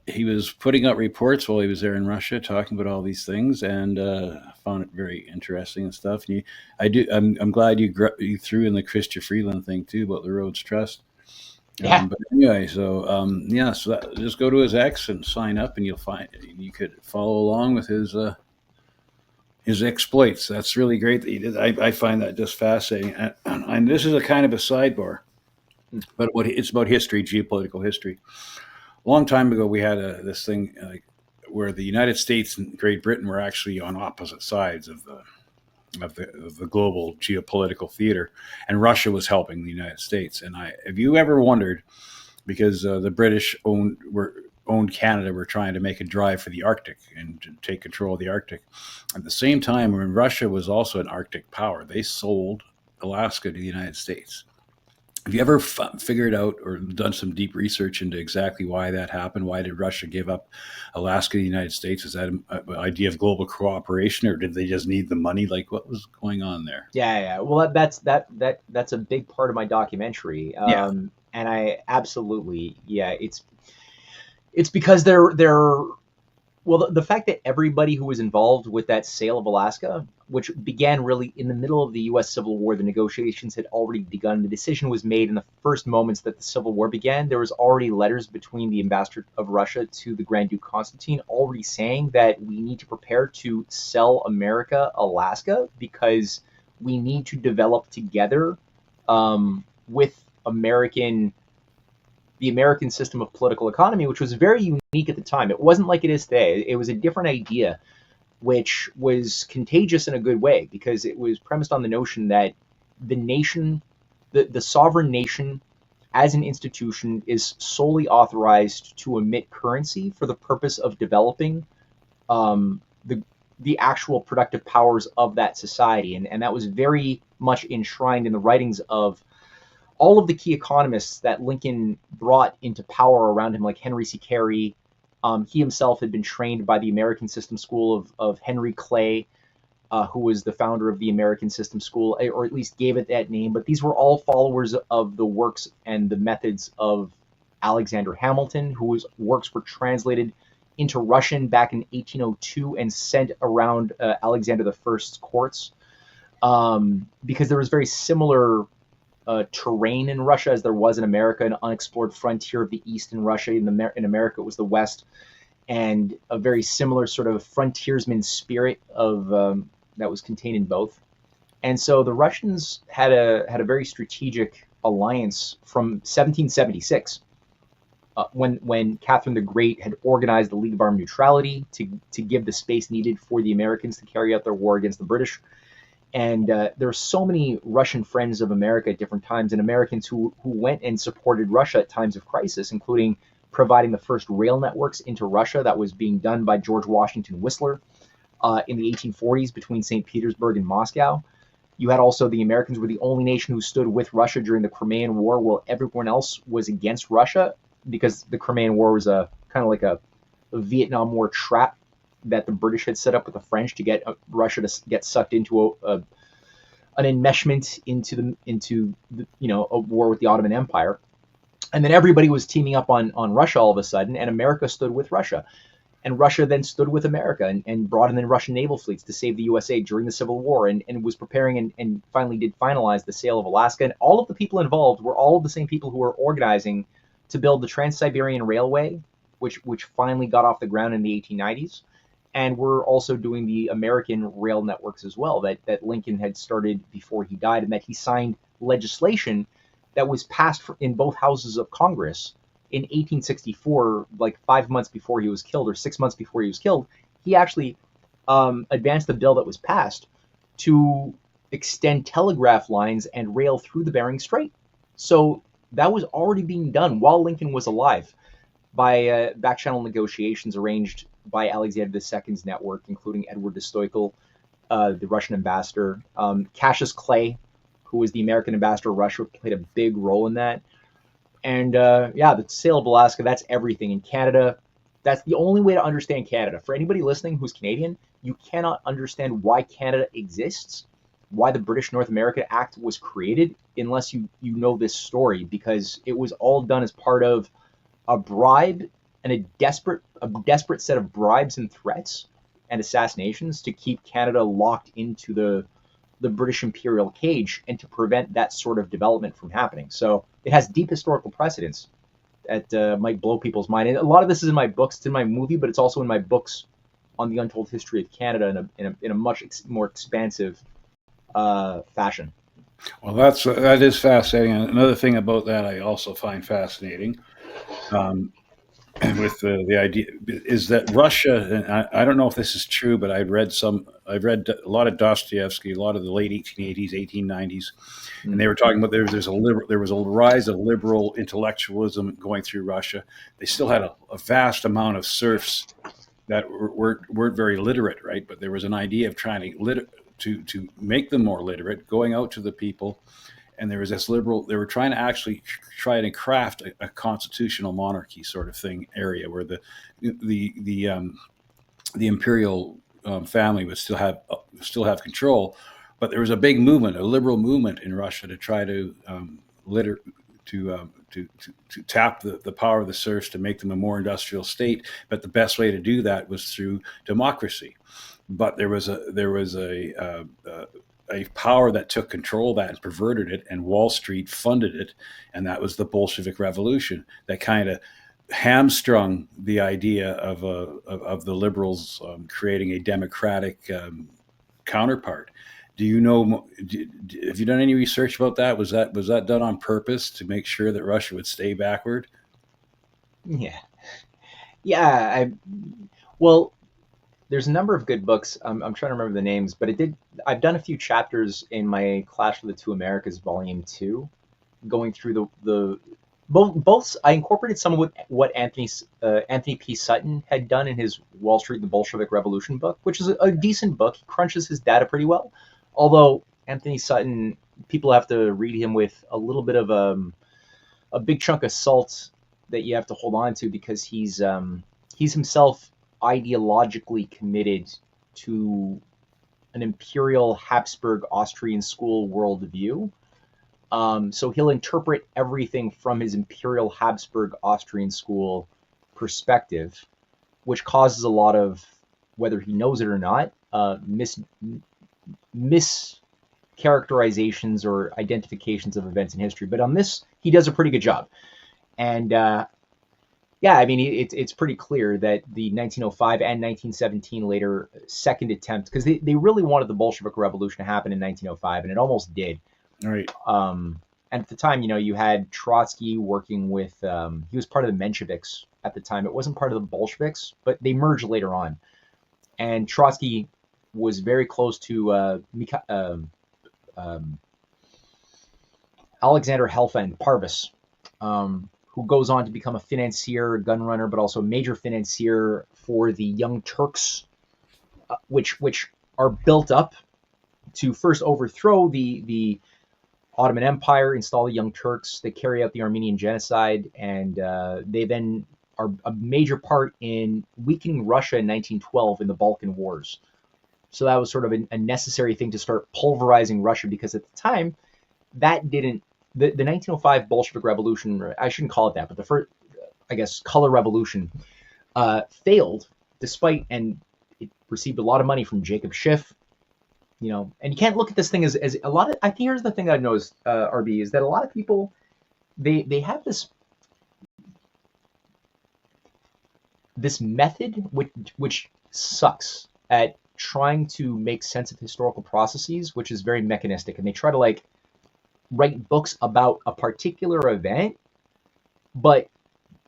He was putting out reports while he was there in Russia, talking about all these things, and found it very interesting and stuff. And I'm glad you threw in the Chrystia Freeland thing too about the Rhodes Trust. Yeah. But anyway, so just go to his X and sign up, and you could follow along with his exploits. That's really great that he did. I find that just fascinating. And this is a kind of a sidebar, but it's about history, geopolitical history. A long time ago, we had this thing where the United States and Great Britain were actually on opposite sides of the global geopolitical theater, and Russia was helping the United States. And have you ever wondered, because the British owned Canada, were trying to make a drive for the Arctic and to take control of the Arctic. At the same time, when Russia was also an Arctic power, they sold Alaska to the United States. Have you ever figured out or done some deep research into exactly why that happened? Why did Russia give up Alaska to the United States? Is that an idea of global cooperation, or did they just need the money? What was going on there? Yeah. Well, that's a big part of my documentary. And I absolutely, it's because the fact that everybody who was involved with that sale of Alaska, which began really in the middle of the U.S. Civil War, the negotiations had already begun. The decision was made in the first moments that the Civil War began. There was already letters between the ambassador of Russia to the Grand Duke Constantine already saying that we need to prepare to sell America Alaska because we need to develop together with the American system of political economy, which was very unique at the time. It wasn't like it is today. It was a different idea, which was contagious in a good way, because it was premised on the notion that the nation, the sovereign nation, as an institution, is solely authorized to emit currency for the purpose of developing the actual productive powers of that society. And that was very much enshrined in the writings of all of the key economists that Lincoln brought into power around him, like Henry C. Carey. He himself had been trained by the American System School of Henry Clay, who was the founder of the American System School, or at least gave it that name. But these were all followers of the works and the methods of Alexander Hamilton, whose works were translated into Russian back in 1802 and sent around Alexander I's courts, because there was very similar terrain in Russia as there was in America, an unexplored frontier of the East in Russia. In America, it was the West, and a very similar sort of frontiersman spirit of that was contained in both. And so the Russians had a very strategic alliance from 1776. When Catherine the Great had organized the League of Armed Neutrality to give the space needed for the Americans to carry out their war against the British. And there are so many Russian friends of America at different times, and Americans who went and supported Russia at times of crisis, including providing the first rail networks into Russia. That was being done by George Washington Whistler in the 1840s between St. Petersburg and Moscow. You had also the Americans were the only nation who stood with Russia during the Crimean War, while everyone else was against Russia, because the Crimean War was a kind of like a Vietnam War trap that the British had set up with the French to get Russia to get sucked into an enmeshment into a war with the Ottoman Empire. And then everybody was teaming up on Russia all of a sudden, and America stood with Russia. And Russia then stood with America and brought in the Russian naval fleets to save the USA during the Civil War, and was preparing and finally did finalize the sale of Alaska. And all of the people involved were all of the same people who were organizing to build the Trans-Siberian Railway, which finally got off the ground in the 1890s. And we're also doing the American rail networks as well that Lincoln had started before he died, and that he signed legislation that was passed in both houses of Congress in 1864, like 5 months before he was killed, or 6 months before he was killed. He actually advanced the bill that was passed to extend telegraph lines and rail through the Bering Strait. So that was already being done while Lincoln was alive by back-channel negotiations arranged by Alexander II's network, including Edward de Stoical, the Russian ambassador. Cassius Clay, who was the American ambassador to Russia, played a big role in that. And the sale of Alaska, that's everything. In Canada, that's the only way to understand Canada. For anybody listening who's Canadian, you cannot understand why Canada exists, why the British North America Act was created, unless you know this story, because it was all done as part of a bribe and a desperate set of bribes and threats and assassinations to keep Canada locked into the British imperial cage and to prevent that sort of development from happening. So it has deep historical precedence that might blow people's mind. And a lot of this is in my books. It's in my movie, but it's also in my books on the Untold History of Canada in a much more expansive fashion. Well, that is fascinating. And another thing about that I also find fascinating, with the idea is that Russia, and I don't know if this is true, but I've read a lot of Dostoevsky, a lot of the late 1880s, 1890s, and they were talking about there was a rise of liberal intellectualism going through Russia. They still had a vast amount of serfs that weren't very literate, right? But there was an idea of trying to make them more literate, going out to the people. And there was this they were trying to actually try to craft a constitutional monarchy sort of thing area where the imperial family would still have control, but there was a big movement, a liberal movement in Russia to try to tap the power of the serfs to make them a more industrial state. But the best way to do that was through democracy. But there was a power that took control of that and perverted it, and Wall Street funded it, and that was the Bolshevik Revolution that kind of hamstrung the idea of the liberals creating a democratic counterpart. Do you know? Have you done any research about that? Was that done on purpose to make sure that Russia would stay backward? Yeah. Well, there's a number of good books. I'm trying to remember the names, but I've done a few chapters in my Clash of the Two Americas Volume 2, going through the both. I incorporated some of what Anthony P. Sutton had done in his Wall Street and the Bolshevik Revolution book, which is a decent book. He crunches his data pretty well, although Anthony Sutton, people have to read him with a little bit of a big chunk of salt that you have to hold on to, because he's himself ideologically committed to an imperial Habsburg Austrian school worldview. So he'll interpret everything from his imperial Habsburg Austrian school perspective, which causes a lot of, whether he knows it or not, mischaracterizations or identifications of events in history. But on this, he does a pretty good job. And yeah, I mean, it's pretty clear that the 1905 and 1917 later second attempt, because they really wanted the Bolshevik Revolution to happen in 1905, and it almost did. Right. And at the time, you had Trotsky working with, he was part of the Mensheviks at the time. It wasn't part of the Bolsheviks, but they merged later on. And Trotsky was very close to Alexander Helfand Parvis, who goes on to become a financier, gun runner, but also a major financier for the Young Turks, which are built up to first overthrow the Ottoman Empire, install the Young Turks. They carry out the Armenian genocide, and they then are a major part in weakening Russia in 1912 in the Balkan Wars. So that was sort of a necessary thing to start pulverizing Russia, because at the time, that didn't, the 1905 Bolshevik Revolution, I shouldn't call it that, but the first, I guess, color revolution failed, despite, and it received a lot of money from Jacob Schiff, and you can't look at this thing as a lot of, I think here's the thing I've noticed, RB, is that a lot of people, they have this method which sucks at trying to make sense of historical processes, which is very mechanistic, and they try to write books about a particular event, but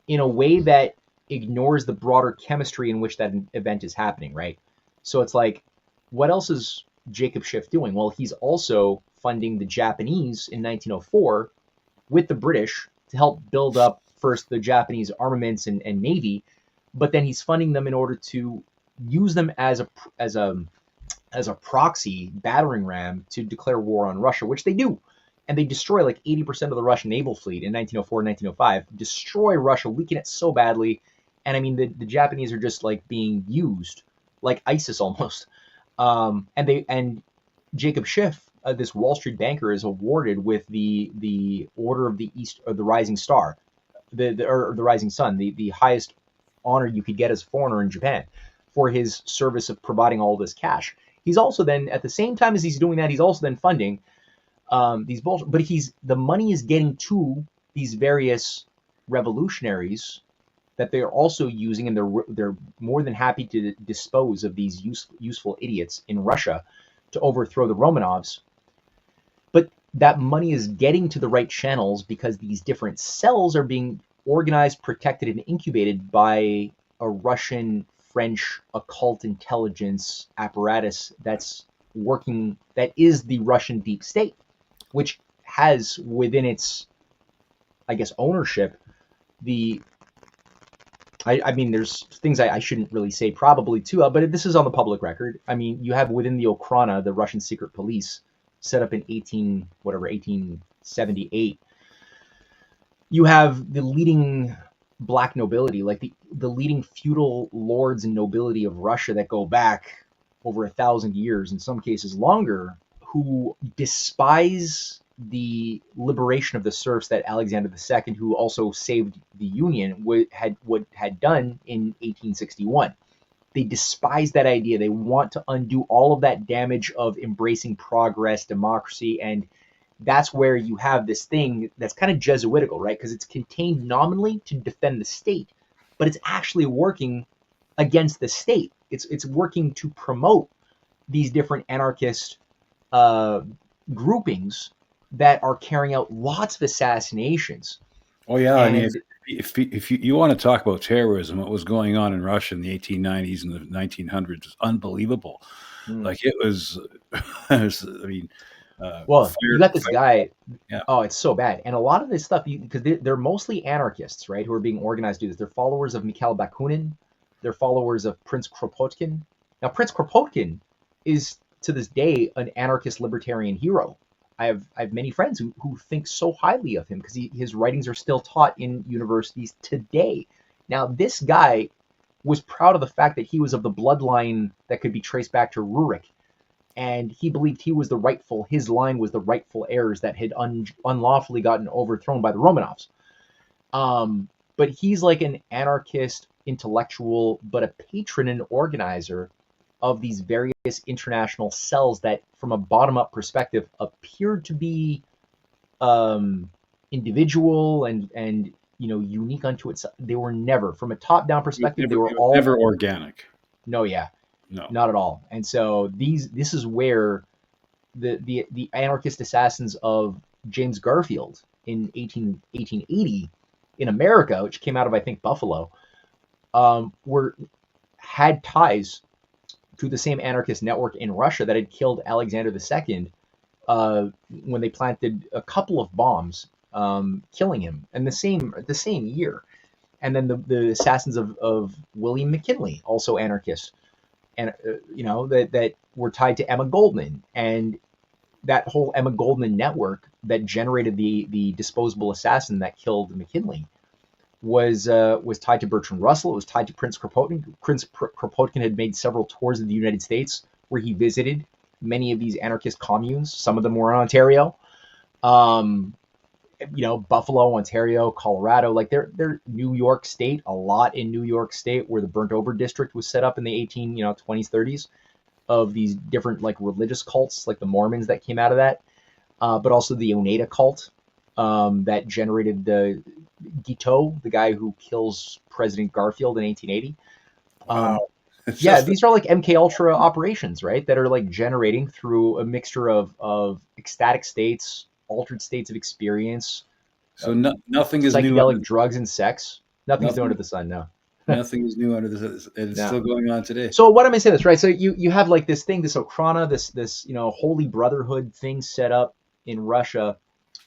in a way that ignores the broader chemistry in which that event is happening, right? So it's like, what else is Jacob Schiff doing? Well, he's also funding the Japanese in 1904 with the British to help build up first the Japanese armaments and navy, but then he's funding them in order to use them as a proxy battering ram to declare war on Russia, which they do. And they destroy 80% of the Russian naval fleet in 1904, 1905, destroy Russia, weaken it so badly. And I mean, the Japanese are just being used like ISIS almost. And Jacob Schiff, this Wall Street banker, is awarded with the Order of the East, or the Rising Star, or the Rising Sun, the highest honor you could get as a foreigner in Japan, for his service of providing all this cash. He's also then, at the same time as he's doing that, he's also then funding these bullshit, but the money is getting to these various revolutionaries that they're also using, and they're more than happy to dispose of these useful idiots in Russia to overthrow the Romanovs. But that money is getting to the right channels because these different cells are being organized, protected, and incubated by a Russian, French occult intelligence apparatus that's working, that is the Russian deep state, which has within its, I guess, ownership, I mean, there's things I shouldn't really say probably too, but this is on the public record. I mean, you have within the Okhrana, the Russian secret police, set up in 1878. You have the leading black nobility, the leading feudal lords and nobility of Russia that go back over 1,000 years, in some cases longer, who despise the liberation of the serfs that Alexander II, who also saved the Union, had done in 1861. They despise that idea. They want to undo all of that damage of embracing progress, democracy, and that's where you have this thing that's kind of Jesuitical, right? Because it's contained nominally to defend the state, but it's actually working against the state. It's working to promote these different anarchist groupings that are carrying out lots of assassinations. Oh yeah, I mean, if you want to talk about terrorism, what was going on in Russia in the 1890s and the 1900s was unbelievable. It was, I mean, Well, you got this guy. Yeah. Oh, it's so bad. And a lot of this stuff, because they're mostly anarchists, right, who are being organized to do this. They're followers of Mikhail Bakunin. They're followers of Prince Kropotkin. Now, Prince Kropotkin is, to this day, an anarchist libertarian hero. I have many friends who think so highly of him because his writings are still taught in universities today. Now, this guy was proud of the fact that he was of the bloodline that could be traced back to Rurik. And he believed his line was the rightful heirs that had unlawfully gotten overthrown by the Romanovs. But he's like an anarchist intellectual, but a patron and organizer of these various international cells that, from a bottom-up perspective, appeared to be individual and unique unto itself. They were never, from a top-down perspective, they were all never organic. No, yeah. No, not at all. And so this is where the anarchist assassins of James Garfield in 1880 in America, which came out of, I think, Buffalo, had ties to the same anarchist network in Russia that had killed Alexander II when they planted a couple of bombs, killing him, and the same year. And then the assassins of William McKinley, also anarchists, and that were tied to Emma Goldman, and that whole Emma Goldman network that generated the disposable assassin that killed McKinley was tied to Bertrand Russell. It was tied to Prince Kropotkin. Prince Kropotkin had made several tours of the United States where he visited many of these anarchist communes. Some of them were in Ontario, Buffalo, Ontario, Colorado. Like they're New York State, a lot in New York State, where the Burnt Over District was set up in the 20s, 30s, of these different like religious cults, like the Mormons that came out of that, but also the Oneida cult that generated the Guiteau, the guy who kills President Garfield in 1880. Wow. These are like MK Ultra operations, right? That are like generating through a mixture of ecstatic states, altered states of experience. So nothing is new. Psychedelic drugs and sex. Nothing's new under the sun. No. Nothing is new under the sun. It's still going on today. So what am I saying this, right? So you have like this thing, this Okhrana, this holy brotherhood thing set up in Russia.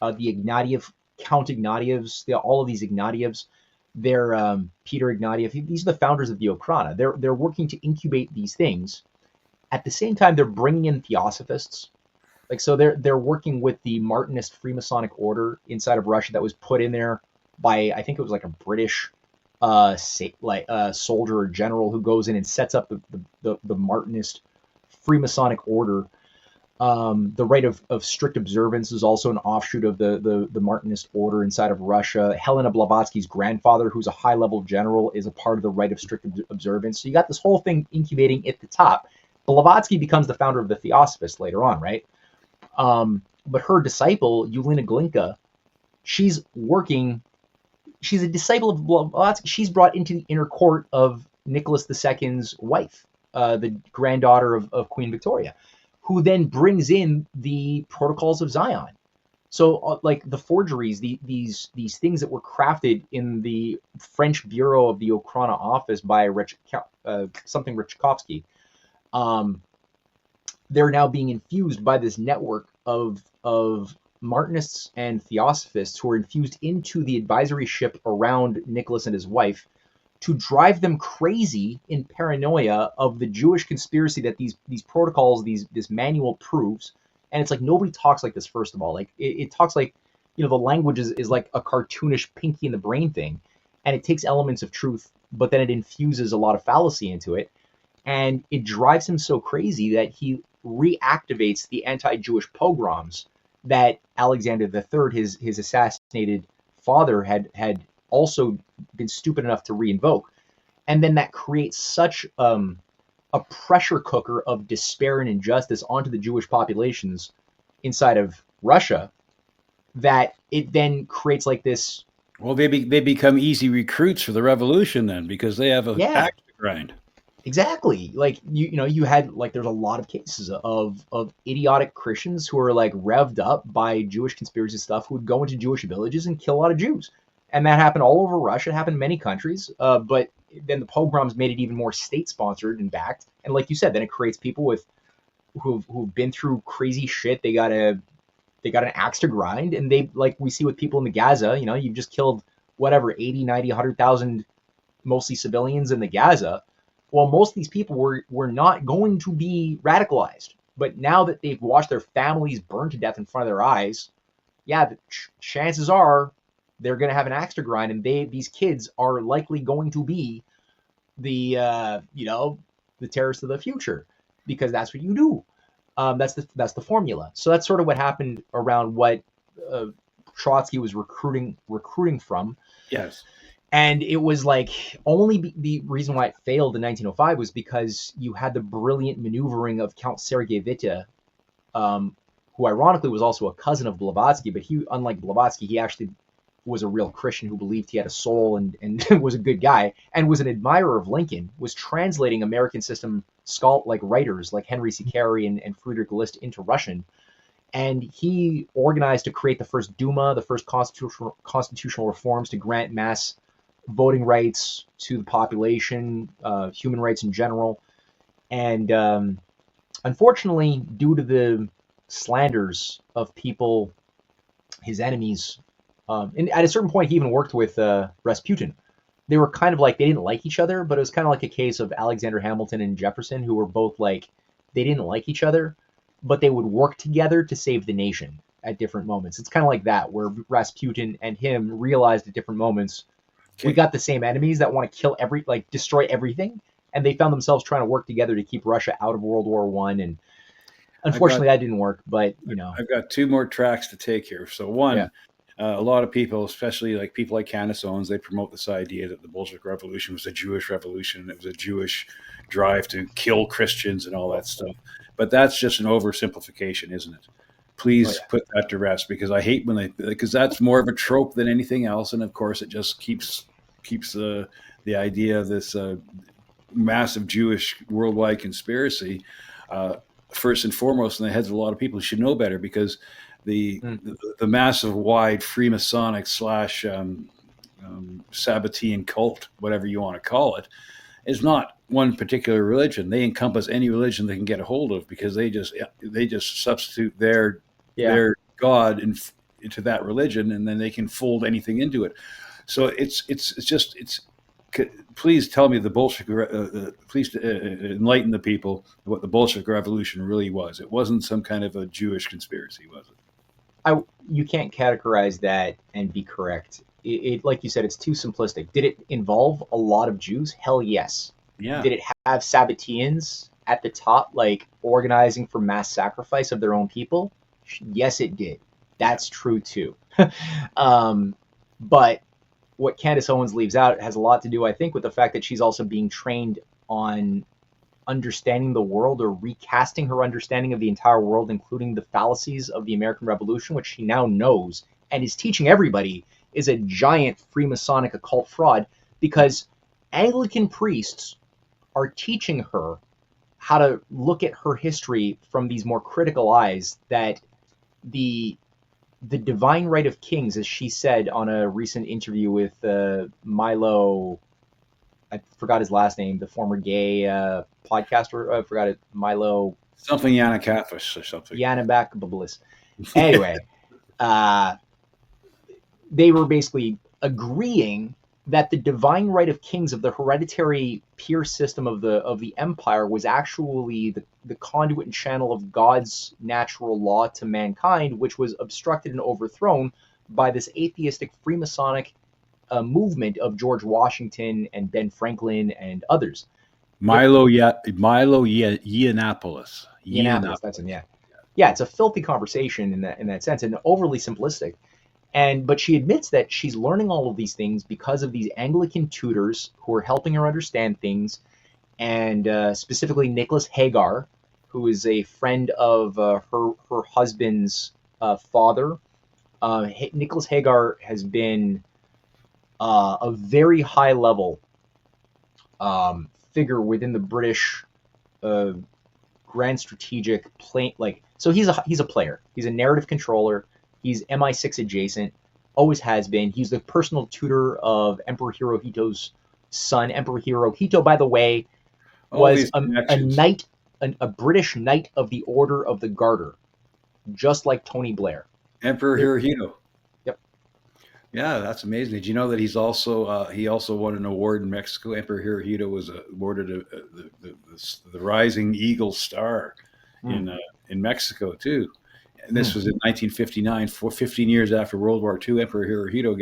The Ignatiev, Count Ignatievs, all of these Ignatievs, they're Peter Ignatiev. These are the founders of the Okhrana. They're working to incubate these things. At the same time, they're bringing in theosophists. Like, so they're working with the Martinist Freemasonic order inside of Russia that was put in there by, I think it was like a British soldier or general who goes in and sets up the Martinist Freemasonic order. The rite of strict observance is also an offshoot of the Martinist order inside of Russia. Helena Blavatsky's grandfather, who's a high-level general, is a part of the rite of strict observance. So you got this whole thing incubating at the top. Blavatsky becomes the founder of the Theosophists later on, right? But her disciple, Yelena Glinka, she's a disciple of Blavatsky. She's brought into the inner court of Nicholas II's wife, the granddaughter of Queen Victoria, who then brings in the Protocols of Zion. So like the forgeries, these things that were crafted in the French Bureau of the Okhrana office by Rachkovsky, they're now being infused by this network of Martinists and Theosophists who are infused into the advisory ship around Nicholas and his wife to drive them crazy in paranoia of the Jewish conspiracy that these protocols, this manual proves. And it's like nobody talks like this, first of all. Like it talks like, the language is like a cartoonish Pinky in the Brain thing. And it takes elements of truth, but then it infuses a lot of fallacy into it. And it drives him so crazy that he reactivates the anti-Jewish pogroms that Alexander III, his assassinated father, had also been stupid enough to reinvoke. And then that creates such a pressure cooker of despair and injustice onto the Jewish populations inside of Russia that it then creates like this. Well, they become easy recruits for the revolution then, because they have a axe to grind. Exactly. Like you had like there's a lot of cases of idiotic Christians who are like revved up by Jewish conspiracy stuff who would go into Jewish villages and kill a lot of Jews. And that happened all over Russia. It happened in many countries. But then the pogroms made it even more state-sponsored and backed. And like you said, then it creates people with who've been through crazy shit. They got an axe to grind, and they, like we see with people in the Gaza, you've just killed whatever 80, 90, 100,000 mostly civilians in the Gaza. Well, most of these people were not going to be radicalized, but now that they've watched their families burn to death in front of their eyes, the chances are they're going to have an axe to grind, and these kids are likely going to be the the terrorists of the future, because that's what you do. That's the formula. So that's sort of what happened around what Trotsky was recruiting from. Yes. And it was like only the reason why it failed in 1905 was because you had the brilliant maneuvering of Count Sergei Witte, who ironically was also a cousin of Blavatsky, but he, unlike Blavatsky, he actually was a real Christian who believed he had a soul and was a good guy, and was an admirer of Lincoln, was translating American system writers like Henry C. Carey and Friedrich List into Russian. And he organized to create the first Duma, the first constitutional reforms to grant mass voting rights to the population, human rights in general. And unfortunately, due to the slanders of people, his enemies, and at a certain point, he even worked with Rasputin. They were kind of like, they didn't like each other, but it was kind of like a case of Alexander Hamilton and Jefferson, who were both like, they didn't like each other, but they would work together to save the nation at different moments. It's kind of like that, where Rasputin and him realized at different moments, we got the same enemies that want to kill destroy everything, and they found themselves trying to work together to keep Russia out of World War I. And unfortunately, that didn't work. But I've got two more tracks to take here. So one, a lot of people, especially like people like Candace Owens, they promote this idea that the Bolshevik Revolution was a Jewish revolution. It was a Jewish drive to kill Christians and all that stuff. But that's just an oversimplification, isn't it? Please put that to rest, because I hate because that's more of a trope than anything else. And of course, it just keeps the idea of this massive Jewish worldwide conspiracy first and foremost in the heads of a lot of people who should know better, because the massive wide Freemasonic / Sabbatean cult, whatever you want to call it, is not one particular religion. They encompass any religion they can get a hold of, because they just substitute their God into that religion, and then they can fold anything into it. So please tell me please enlighten the people what the Bolshevik Revolution really was. It wasn't some kind of a Jewish conspiracy, was it? You can't categorize that and be correct. It like you said, it's too simplistic. Did it involve a lot of Jews? Hell yes. Yeah. Did it have Sabbateans at the top, like organizing for mass sacrifice of their own people? Yes, it did. That's true too. But what Candace Owens leaves out has a lot to do, I think, with the fact that she's also being trained on understanding the world, or recasting her understanding of the entire world, including the fallacies of the American Revolution, which she now knows and is teaching everybody is a giant Freemasonic occult fraud, because Anglican priests are teaching her how to look at her history from these more critical eyes, that the divine right of kings, as she said on a recent interview with Milo, I forgot his last name, the former gay podcaster, I forgot it, Milo. Something Yanakafis or something. Yanabakabablis. Anyway, they were basically agreeing that the divine right of kings of the hereditary peer system of the empire was actually the conduit and channel of God's natural law to mankind, which was obstructed and overthrown by this atheistic Freemasonic movement of George Washington and Ben Franklin and others. Milo Yiannopoulos. Yiannopoulos, that's him, yeah. Yeah, it's a filthy conversation in that sense, and overly simplistic. But she admits that she's learning all of these things because of these Anglican tutors who are helping her understand things, and specifically Nicholas Hagar, who is a friend of her husband's father. Nicholas Hagar has been a very high level figure within the British grand strategic plane. So he's a player. He's a narrative controller. He's MI6 adjacent, always has been. He's the personal tutor of Emperor Hirohito's son. Emperor Hirohito, by the way, was a knight a British Knight of the Order of the Garter, just like Tony Blair. Emperor Hirohito. Yep. Yeah, that's amazing. Did you know that he also won an award in Mexico? Emperor Hirohito was awarded the Rising Eagle Star in Mexico too. And this was in 1959, 15 years after World War II. Emperor Hirohito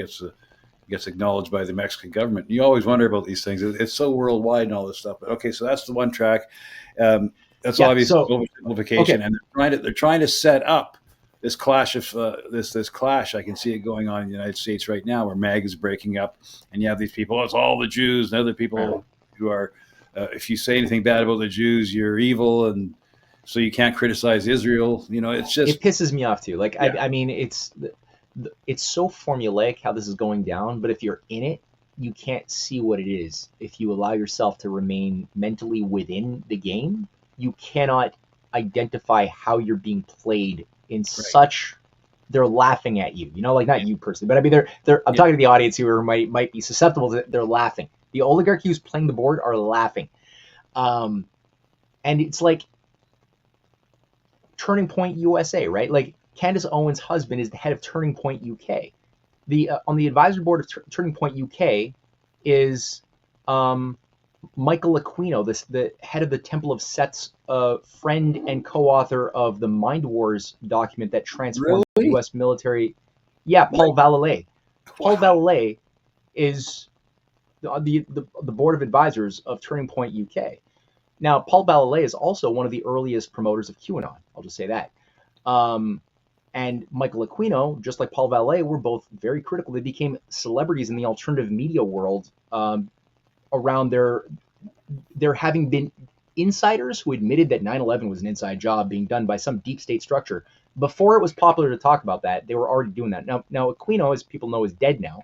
gets acknowledged by the Mexican government. You always wonder about these things. It's so worldwide and all this stuff. But okay, so that's the one track. That's obvious oversimplification, okay. And they're trying to set up this clash of this clash. I can see it going on in the United States right now, where MAG is breaking up, and you have these people. It's all the Jews and other people who are. If you say anything bad about the Jews, you're evil, and so you can't criticize Israel. It's just it pisses me off too. Like I mean, it's so formulaic how this is going down. But if you're in it, you can't see what it is. If you allow yourself to remain mentally within the game, you cannot identify how you're being played in such. They're laughing at you, like not you personally, but I mean, I'm talking to the audience who might be susceptible to it. They're laughing. The oligarchy who's playing the board are laughing. And it's like Turning Point USA, right? Like Candace Owens' husband is the head of Turning Point UK. On the advisory board of Turning Point UK is Michael Aquino, the head of the Temple of Set's friend and co-author of the Mind Wars document that transformed the U.S. military. Yeah, Paul Vallée. Paul Vallée is the board of advisors of Turning Point UK. Now, Paul Vallée is also one of the earliest promoters of QAnon. I'll just say that. And Michael Aquino, just like Paul Vallée, were both very critical. They became celebrities in the alternative media world around there having been insiders who admitted that 9/11 was an inside job being done by some deep state structure. Before it was popular to talk about that, they were already doing that. Now Aquino, as people know, is dead now,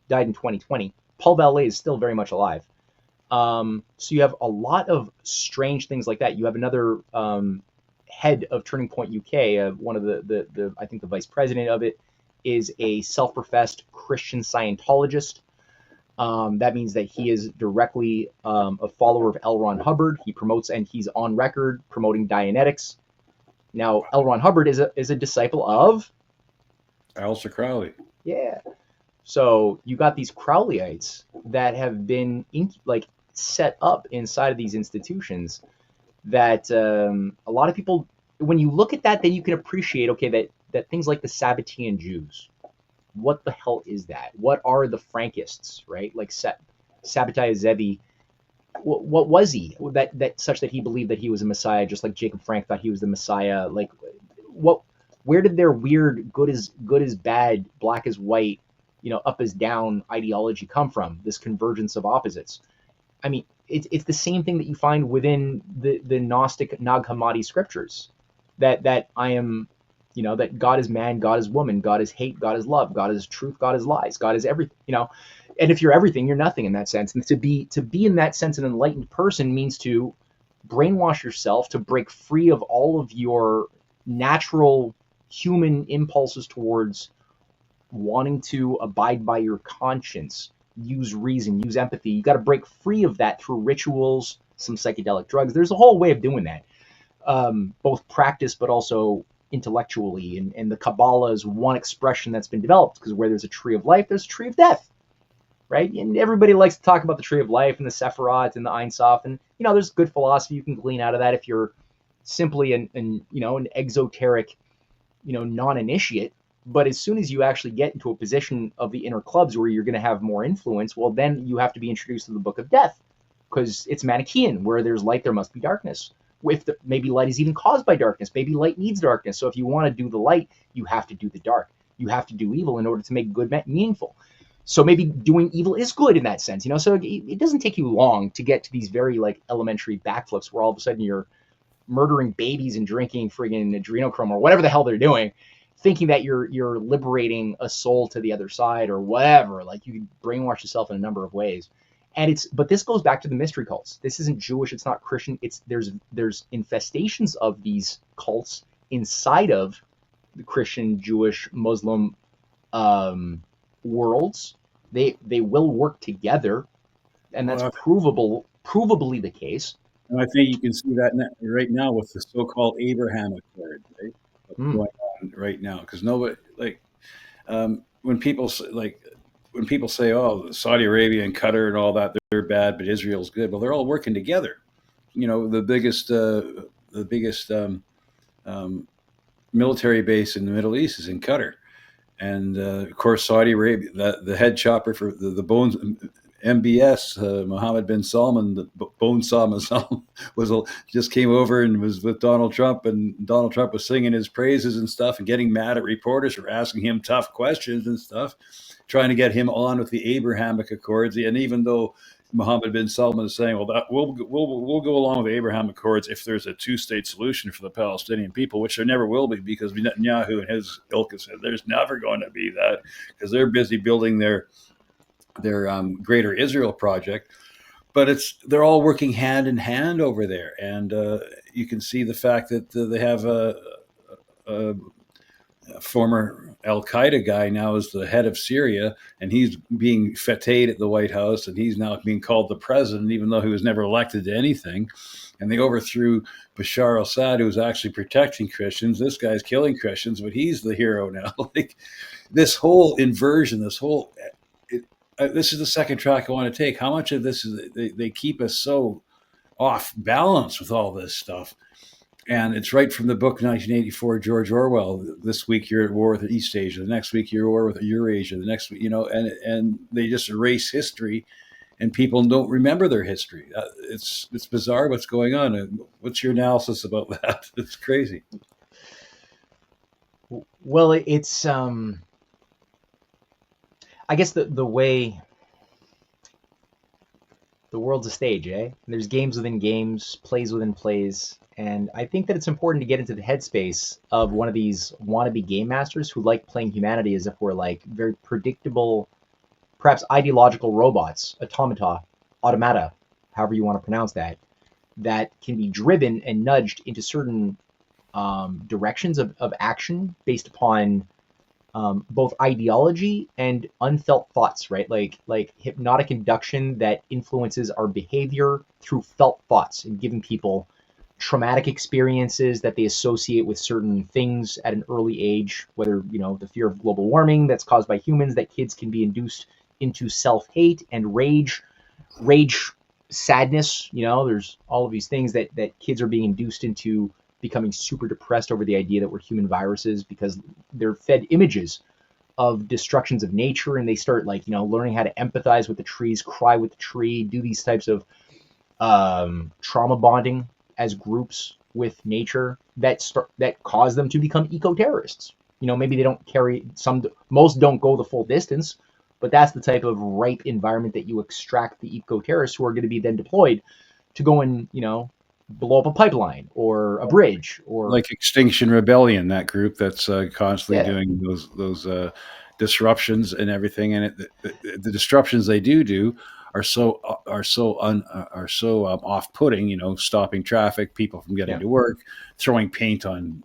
died in 2020. Paul Vallée is still very much alive. So you have a lot of strange things like that. You have another head of Turning Point UK, one of the I think the vice president of it is a self-professed Christian Scientologist. That means that he is directly a follower of L. Ron Hubbard. He promotes, and he's on record promoting Dianetics. Now, L. Ron Hubbard is a disciple of Aleister Crowley. Yeah. So you got these Crowleyites that have been set up inside of these institutions that a lot of people, when you look at that, then you can appreciate, okay, that things like the Sabbatean Jews, what the hell is that? What are the Frankists, right? Like Sabbatai Zevi, what was he? That such that he believed that he was a Messiah, just like Jacob Frank thought he was the Messiah. Like, where did their weird good is bad, black is white, up is down ideology come from? This convergence of opposites. I mean, it's the same thing that you find within the Gnostic Nag Hammadi scriptures, that I am, that God is man, God is woman, God is hate, God is love, God is truth, God is lies, God is everything, and if you're everything, you're nothing in that sense. And to be in that sense an enlightened person means to brainwash yourself, to break free of all of your natural human impulses towards wanting to abide by your conscience, use reason, use empathy. You got to break free of that through rituals, some psychedelic drugs. There's a whole way of doing that, both practice but also intellectually. And the Kabbalah is one expression that's been developed, because where there's a tree of life, there's a tree of death, right? And everybody likes to talk about the tree of life and the Sephirot and the Ein Sof, and there's good philosophy you can glean out of that if you're simply an exoteric, non-initiate. But as soon as you actually get into a position of the inner clubs where you're going to have more influence, well, then you have to be introduced to the Book of Death, because it's Manichaean. Where there's light, there must be darkness. Maybe light is even caused by darkness. Maybe light needs darkness. So if you want to do the light, you have to do the dark. You have to do evil in order to make good meaningful. So maybe doing evil is good in that sense, So it doesn't take you long to get to these very elementary backflips where all of a sudden you're murdering babies and drinking friggin' adrenochrome or whatever the hell they're doing, thinking that you're liberating a soul to the other side or whatever. You can brainwash yourself in a number of ways. But this goes back to the mystery cults. This isn't Jewish, it's not Christian. There's infestations of these cults inside of the Christian, Jewish, Muslim worlds. They will work together, and that's provably the case. And I think you can see that right now with the so-called Abraham Accord, right? What's going on right now? Because nobody when people say, "Oh, Saudi Arabia and Qatar and all that, they're bad, but Israel's good." Well, they're all working together. The biggest military base in the Middle East is in Qatar, and of course Saudi Arabia. The head chopper for the bones. MBS, Mohammed bin Salman, the bone saw just came over and was with Donald Trump, and Donald Trump was singing his praises and stuff and getting mad at reporters for asking him tough questions and stuff, trying to get him on with the Abrahamic Accords. And even though Mohammed bin Salman is saying, well, we'll go along with the Abraham Accords if there's a two-state solution for the Palestinian people, which there never will be, because Netanyahu and his ilk have said there's never going to be that, because they're busy building their Greater Israel project. But they're all working hand in hand over there, and you can see the fact that they have a former Al Qaeda guy now as the head of Syria, and he's being feted at the White House, and he's now being called the president, even though he was never elected to anything. And they overthrew Bashar al-Assad, who was actually protecting Christians. This guy's killing Christians, but he's the hero now. Like, this whole inversion, this is the second track I want to take. How much of this is they keep us so off balance with all this stuff? And it's right from the book 1984, George Orwell. This week you're at war with East Asia. The next week you're at war with Eurasia. The next week, and they just erase history, and people don't remember their history. It's bizarre what's going on. What's your analysis about that? It's crazy. Well, it's I guess the way the world's a stage, eh? There's games within games, plays within plays, and I think that it's important to get into the headspace of one of these wannabe game masters who like playing humanity as if we're like very predictable, perhaps ideological robots, automata, however you want to pronounce that can be driven and nudged into certain directions of action based upon both ideology and unfelt thoughts, right? Like hypnotic induction that influences our behavior through felt thoughts, and giving people traumatic experiences that they associate with certain things at an early age, whether, the fear of global warming that's caused by humans, that kids can be induced into self-hate and rage, sadness, there's all of these things that kids are being induced into becoming super depressed over the idea that we're human viruses, because they're fed images of destructions of nature, and they start learning how to empathize with the trees, cry with the tree, do these types of trauma bonding as groups with nature that cause them to become eco-terrorists. Maybe they don't most don't go the full distance, but that's the type of ripe environment that you extract the eco-terrorists who are going to be then deployed to go and, blow up a pipeline or a bridge, or like Extinction Rebellion, that group that's constantly doing those disruptions and everything. And the disruptions they do are so off-putting. Stopping traffic, people from getting to work, throwing paint on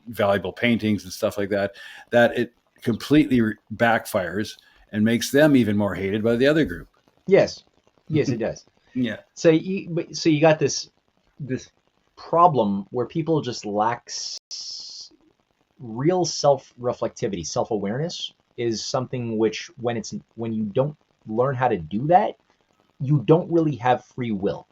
valuable paintings and stuff like that. That it completely backfires and makes them even more hated by the other group. Yes, it does. Yeah. So you got this problem where people just lack real self-reflectivity. Self-awareness is something which, when you don't learn how to do that, you don't really have free will,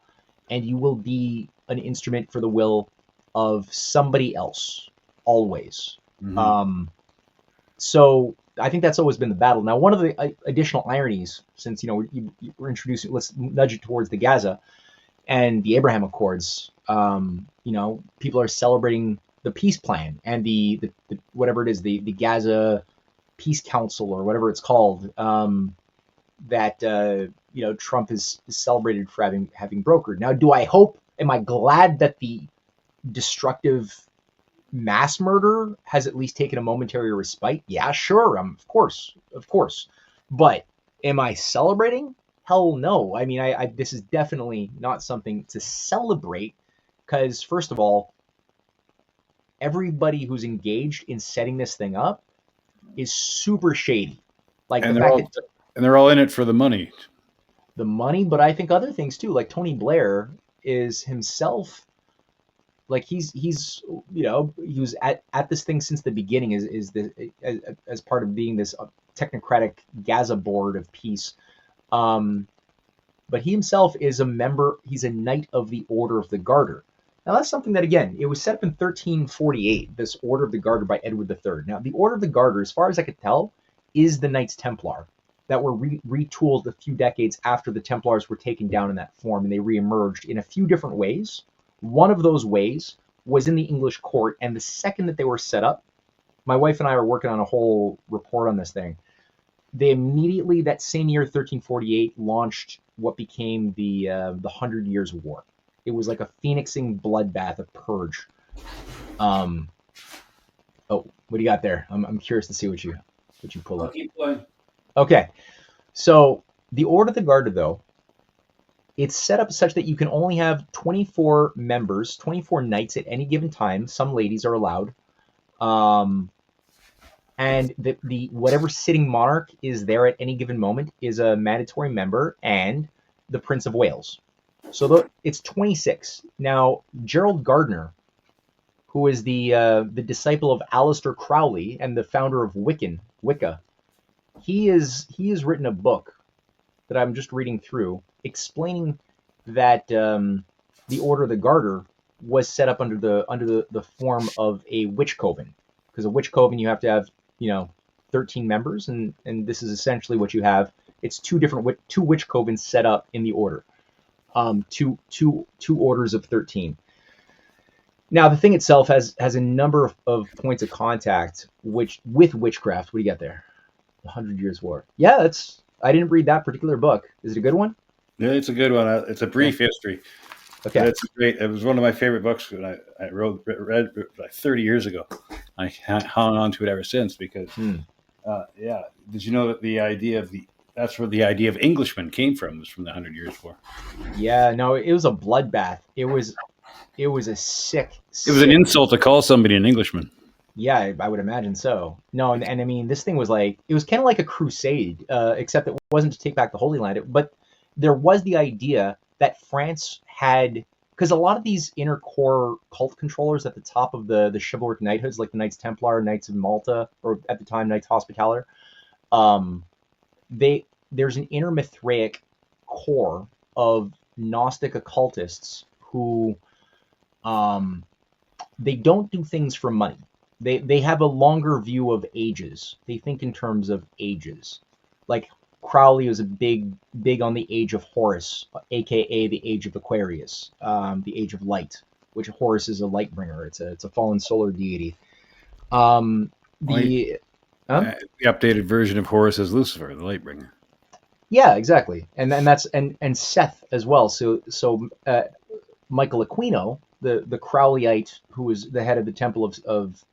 and you will be an instrument for the will of somebody else always. Mm-hmm. So I think that's always been the battle. Now, one of the additional ironies, since we're introducing, let's nudge it towards the Gaza and the Abraham Accords. People are celebrating the peace plan and the whatever it is, the Gaza Peace Council, or whatever it's called, that Trump is celebrated for having brokered. Now, am I glad that the destructive mass murder has at least taken a momentary respite? Yeah, sure. Of course. But am I celebrating? Hell no. I mean, this is definitely not something to celebrate, because first of all, everybody who's engaged in setting this thing up is super shady. And they're all in it for the money. But I think other things too, like Tony Blair is himself, like he's he was at this thing since the beginning as part of being this technocratic Gaza board of peace. But he himself is a member. He's a Knight of the Order of the Garter. Now that's something that, again, it was set up in 1348. This Order of the Garter by Edward III. Now the Order of the Garter, as far as I could tell, is the Knights Templar that were retooled a few decades after the Templars were taken down in that form, and they reemerged in a few different ways. One of those ways was in the English court, and the second that they were set up, my wife and I are working on a whole report on this thing. They immediately, that same year, 1348, launched what became the 100 Years' War. It was like a phoenixing bloodbath, a purge. Oh, what do you got there? I'm curious to see what you pull up. Keep playing. Okay, so the Order of the Garter, though, it's set up such that you can only have 24 members, 24 knights at any given time. Some ladies are allowed. And the whatever sitting monarch is there at any given moment is a mandatory member, and the Prince of Wales. So it's 26. Now, Gerald Gardner, who is the disciple of Aleister Crowley and the founder of Wicca, he has written a book that I'm just reading through, explaining that the Order of the Garter was set up under the form of a witch coven, because a witch coven, you have to have 13 members, and this is essentially what you have. It's two witch covens set up in the order, two orders of 13. Now the thing itself has a number of points of contact with witchcraft. What do you got there? The 100 Years' War. Yeah, I didn't read that particular book. Is it a good one? Yeah, it's a good one. It's a brief history. Okay. It's great. It was one of my favorite books that I read like 30 years ago. I hung on to it ever since because, yeah. Did you know that that's where the idea of Englishmen came from? Was from the 100 Years' War. Yeah, no, it was a bloodbath. It was a sick. It was an insult to call somebody an Englishman. Yeah, I would imagine so. No, and I mean, this thing was like, it was kind of like a crusade, except it wasn't to take back the Holy Land. But there was the idea that France had, because a lot of these inner core cult controllers at the top of the chivalric knighthoods, like the Knights Templar, Knights of Malta, or at the time Knights Hospitaller, there's an inner Mithraic core of Gnostic occultists who they don't do things for money. They have a longer view of ages. They think in terms of ages. Like Crowley was a big on the age of Horus, aka the age of Aquarius, the age of light, which Horus is a light bringer. It's a fallen solar deity. The updated version of Horus is Lucifer, the light bringer. Yeah, exactly, and that's Seth as well. So Michael Aquino, the Crowleyite, who was the head of the Temple of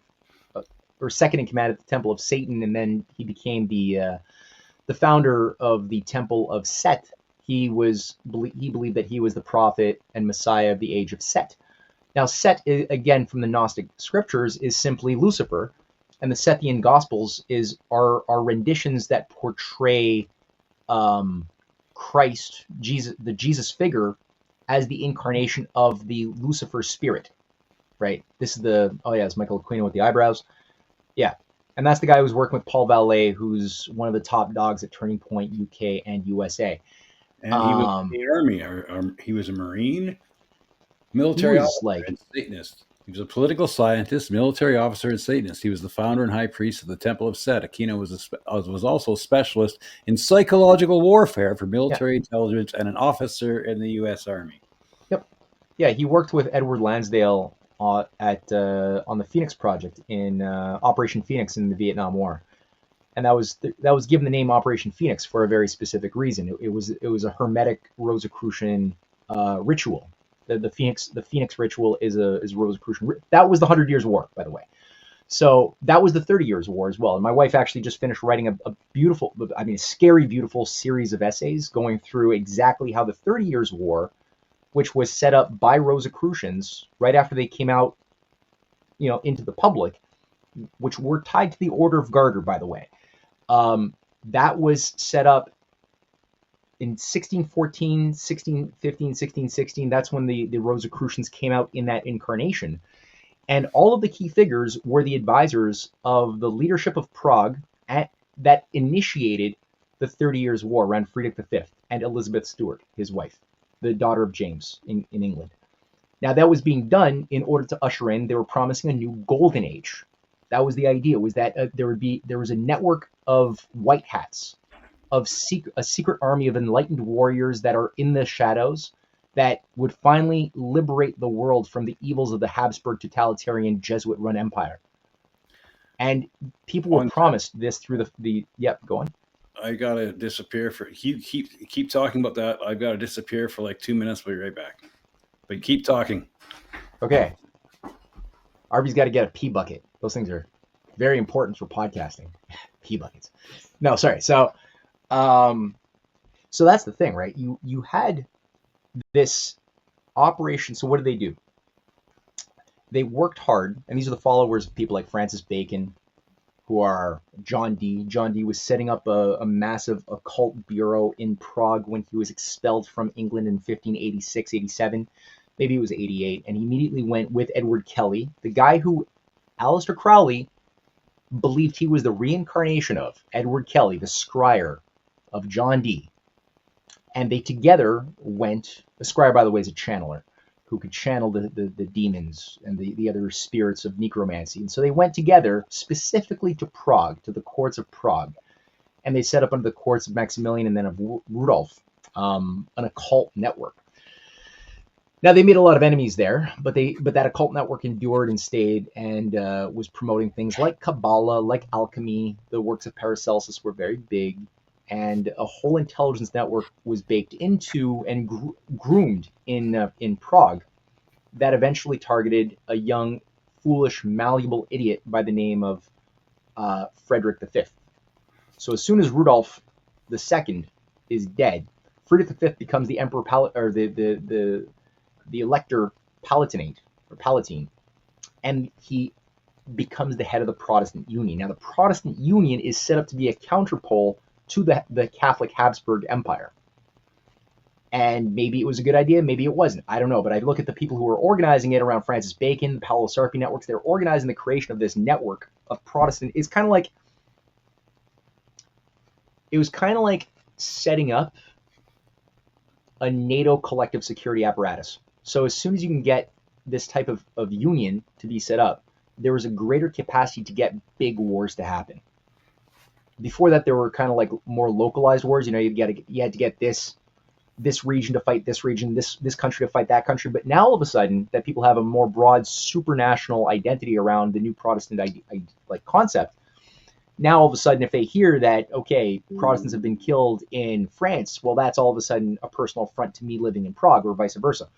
or second in command at the Temple of Satan, and then he became the founder of the Temple of Set. He believed that he was the prophet and Messiah of the age of Set. Now, Set, again, from the Gnostic scriptures, is simply Lucifer, and the Sethian Gospels are renditions that portray Christ, Jesus, the Jesus figure, as the incarnation of the Lucifer spirit. Right? This is it's Michael Aquino with the eyebrows. Yeah. And that's the guy who's working with Paul Valet, who's one of the top dogs at Turning Point UK and USA. And he was in the army, or he was a Marine, military officer, and Satanist. He was a political scientist, military officer, and Satanist. He was the founder and high priest of the Temple of Set. Aquino was also a specialist in psychological warfare for military intelligence and an officer in the U.S. Army. Yep. Yeah, he worked with Edward Lansdale on the Phoenix Project in Operation Phoenix in the Vietnam War, and that was given the name Operation Phoenix for a very specific reason. It was a Hermetic Rosicrucian ritual. The Phoenix ritual is a Rosicrucian. That was the 100 Years' War, by the way. So that was the 30 Years' War as well. And my wife actually just finished writing a beautiful, a scary, beautiful series of essays going through exactly how the 30 Years' War, which was set up by Rosicrucians right after they came out, into the public, which were tied to the Order of Garter, by the way. That was set up in 1614, 1615, 1616, that's when the Rosicrucians came out in that incarnation. And all of the key figures were the advisors of the leadership of Prague that initiated the 30 Years' War around Friedrich V and Elizabeth Stuart, his wife, the daughter of James in England. Now, that was being done in order to usher in, they were promising a new golden age. That was the idea, was that there was a network of white hats, of a secret army of enlightened warriors that are in the shadows that would finally liberate the world from the evils of the Habsburg totalitarian Jesuit-run empire. And people were promised this through yep, go on. I gotta disappear for keep talking about that. I've got to disappear for like 2 minutes. We'll be right back. But keep talking. Okay. Arby's got to get a pee bucket. Those things are very important for podcasting. Pee buckets. No, sorry. So that's the thing, right? You had this operation. So what did they do? They worked hard, and these are the followers of people like Francis Bacon, who are John Dee. John Dee was setting up a massive occult bureau in Prague when he was expelled from England in 1586, 87. Maybe it was 88. And he immediately went with Edward Kelly, the guy who Aleister Crowley believed he was the reincarnation of, Edward Kelly, the scryer of John Dee. And they together went, the scryer, by the way, is a channeler who could channel the demons and the other spirits of necromancy. And so they went together specifically to Prague, to the courts of Prague. And they set up under the courts of Maximilian and then of Rudolf, an occult network. Now, they made a lot of enemies there, but that occult network endured and stayed and was promoting things like Kabbalah, like alchemy. The works of Paracelsus were very big, and a whole intelligence network was baked into and groomed in Prague that eventually targeted a young, foolish, malleable idiot by the name of Frederick V. So as soon as Rudolf II is dead, Frederick V becomes the emperor, or the elector Palatinate, or Palatine, and he becomes the head of the Protestant Union. Now, the Protestant Union is set up to be a counterpole to the Catholic Habsburg Empire. And maybe it was a good idea, maybe it wasn't. I don't know, but I look at the people who were organizing it around Francis Bacon, the Paolo Sarpi networks. They're organizing the creation of this network of Protestant. It was kind of like setting up a NATO collective security apparatus. So as soon as you can get this type of union to be set up, there was a greater capacity to get big wars to happen. Before that, there were kind of like more localized wars. You had to get this region to fight this region, this country to fight that country. But now all of a sudden, that people have a more broad supranational identity around the new Protestant concept. Now all of a sudden, if they hear that, okay, Protestants have been killed in France, well, that's all of a sudden a personal affront to me living in Prague, or vice versa.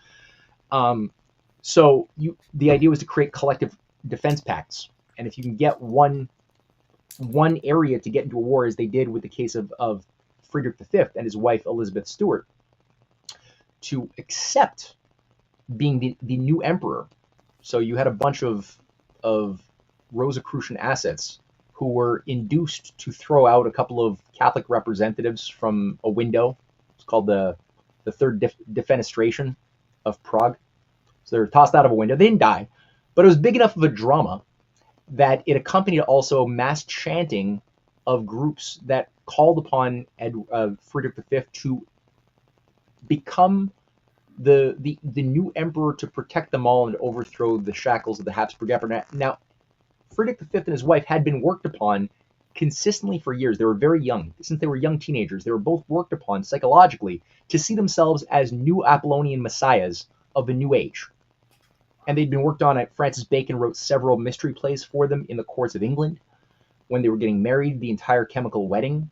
So the idea was to create collective defense pacts, and if you can get one area to get into a war, as they did with the case of Friedrich V and his wife Elizabeth Stuart, to accept being the new emperor. So you had a bunch of Rosicrucian assets who were induced to throw out a couple of Catholic representatives from a window. It's called the Third Defenestration of Prague. So they were tossed out of a window. They didn't die, but it was big enough of a drama that it accompanied also mass chanting of groups that called upon Friedrich V to become the new emperor, to protect them all and overthrow the shackles of the Habsburg Empire. Now, Friedrich V and his wife had been worked upon consistently for years. They were very young. Since they were young teenagers, they were both worked upon psychologically to see themselves as new Apollonian messiahs of the New Age. And they'd been worked on at Francis Bacon wrote several mystery plays for them in the courts of England. When they were getting married, the entire Chemical Wedding,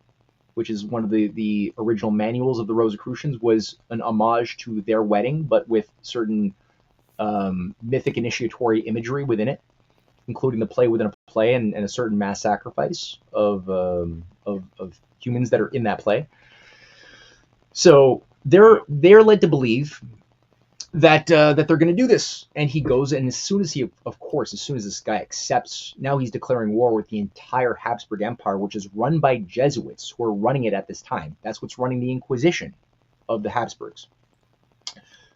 which is one of the original manuals of the Rosicrucians, was an homage to their wedding, but with certain mythic initiatory imagery within it, including the play within a play and a certain mass sacrifice of humans that are in that play. So they're led to believe that they're going to do this. And he goes, and as soon as this guy accepts, now he's declaring war with the entire Habsburg Empire, which is run by Jesuits who are running it at this time. That's what's running the Inquisition of the Habsburgs.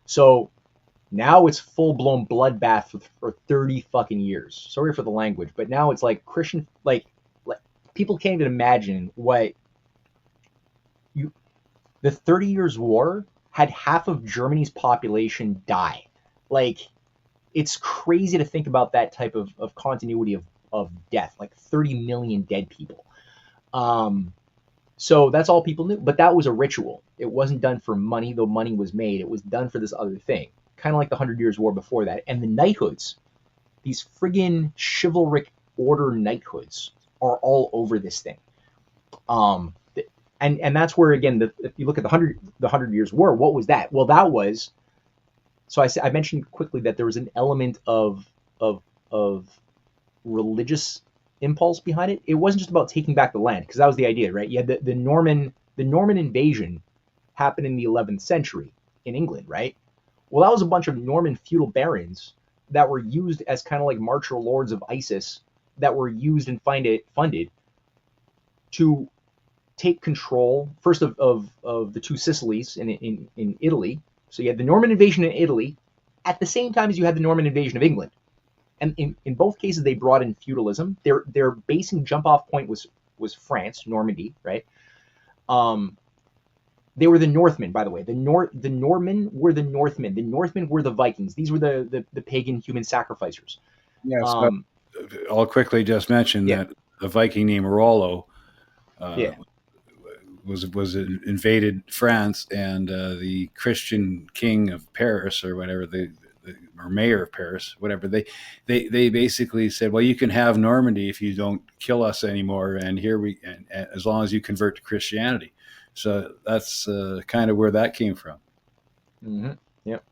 So now it's full-blown bloodbath for 30 fucking years. Sorry for the language, but now it's like Christian, like people can't even imagine what the 30 Years' War had half of Germany's population die. Like, it's crazy to think about that type of continuity of death, like 30 million dead people. So that's all people knew. But that was a ritual. It wasn't done for money, though money was made. It was done for this other thing, kind of like the 100 Years' War before that. And the knighthoods, these friggin' chivalric order knighthoods, are all over this thing. And that's where, again, if you look at the 100 Years' War, what was that? Well, that was, so I mentioned quickly that there was an element of religious impulse behind it. It wasn't just about taking back the land, because that was the idea, right? You had the Norman invasion happened in the 11th century in England, right? Well, that was a bunch of Norman feudal barons that were used as kind of like martial lords of ISIS that were used and funded to take control first of the two Sicilies in Italy. So you had the Norman invasion in Italy at the same time as you had the Norman invasion of England. And in both cases, they brought in feudalism. Their basing jump off point was France, Normandy, right? They were the Northmen, by the way. The Norman were the Northmen. The Northmen were the Vikings. These were the pagan human sacrificers. Yes, I'll quickly just mention that the Viking named Rollo was invaded France, and the Christian king of Paris, or whatever, or mayor of Paris, whatever, they basically said, well, you can have Normandy if you don't kill us anymore, and as long as you convert to Christianity. So that's kind of where that came from. Mm-hmm. Yep.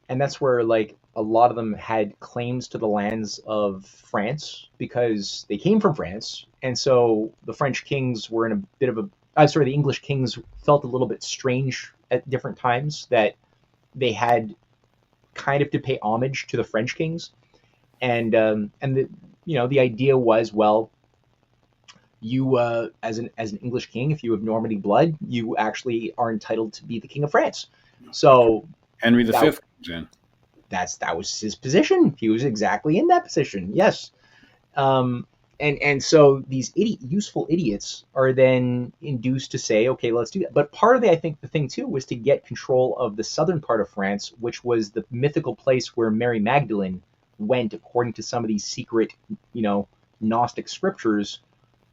And that's where, like, a lot of them had claims to the lands of France because they came from France. And so the French kings were in a bit of the English kings felt a little bit strange at different times that they had kind of to pay homage to the French kings. And the idea was, well, you as an English king, if you have Normandy blood, you actually are entitled to be the king of France. So Henry V comes in. That was his position. He was exactly in that position. Yes. And so these useful idiots are then induced to say, okay, let's do that. But part of the thing too was to get control of the southern part of France, which was the mythical place where Mary Magdalene went, according to some of these secret, Gnostic scriptures,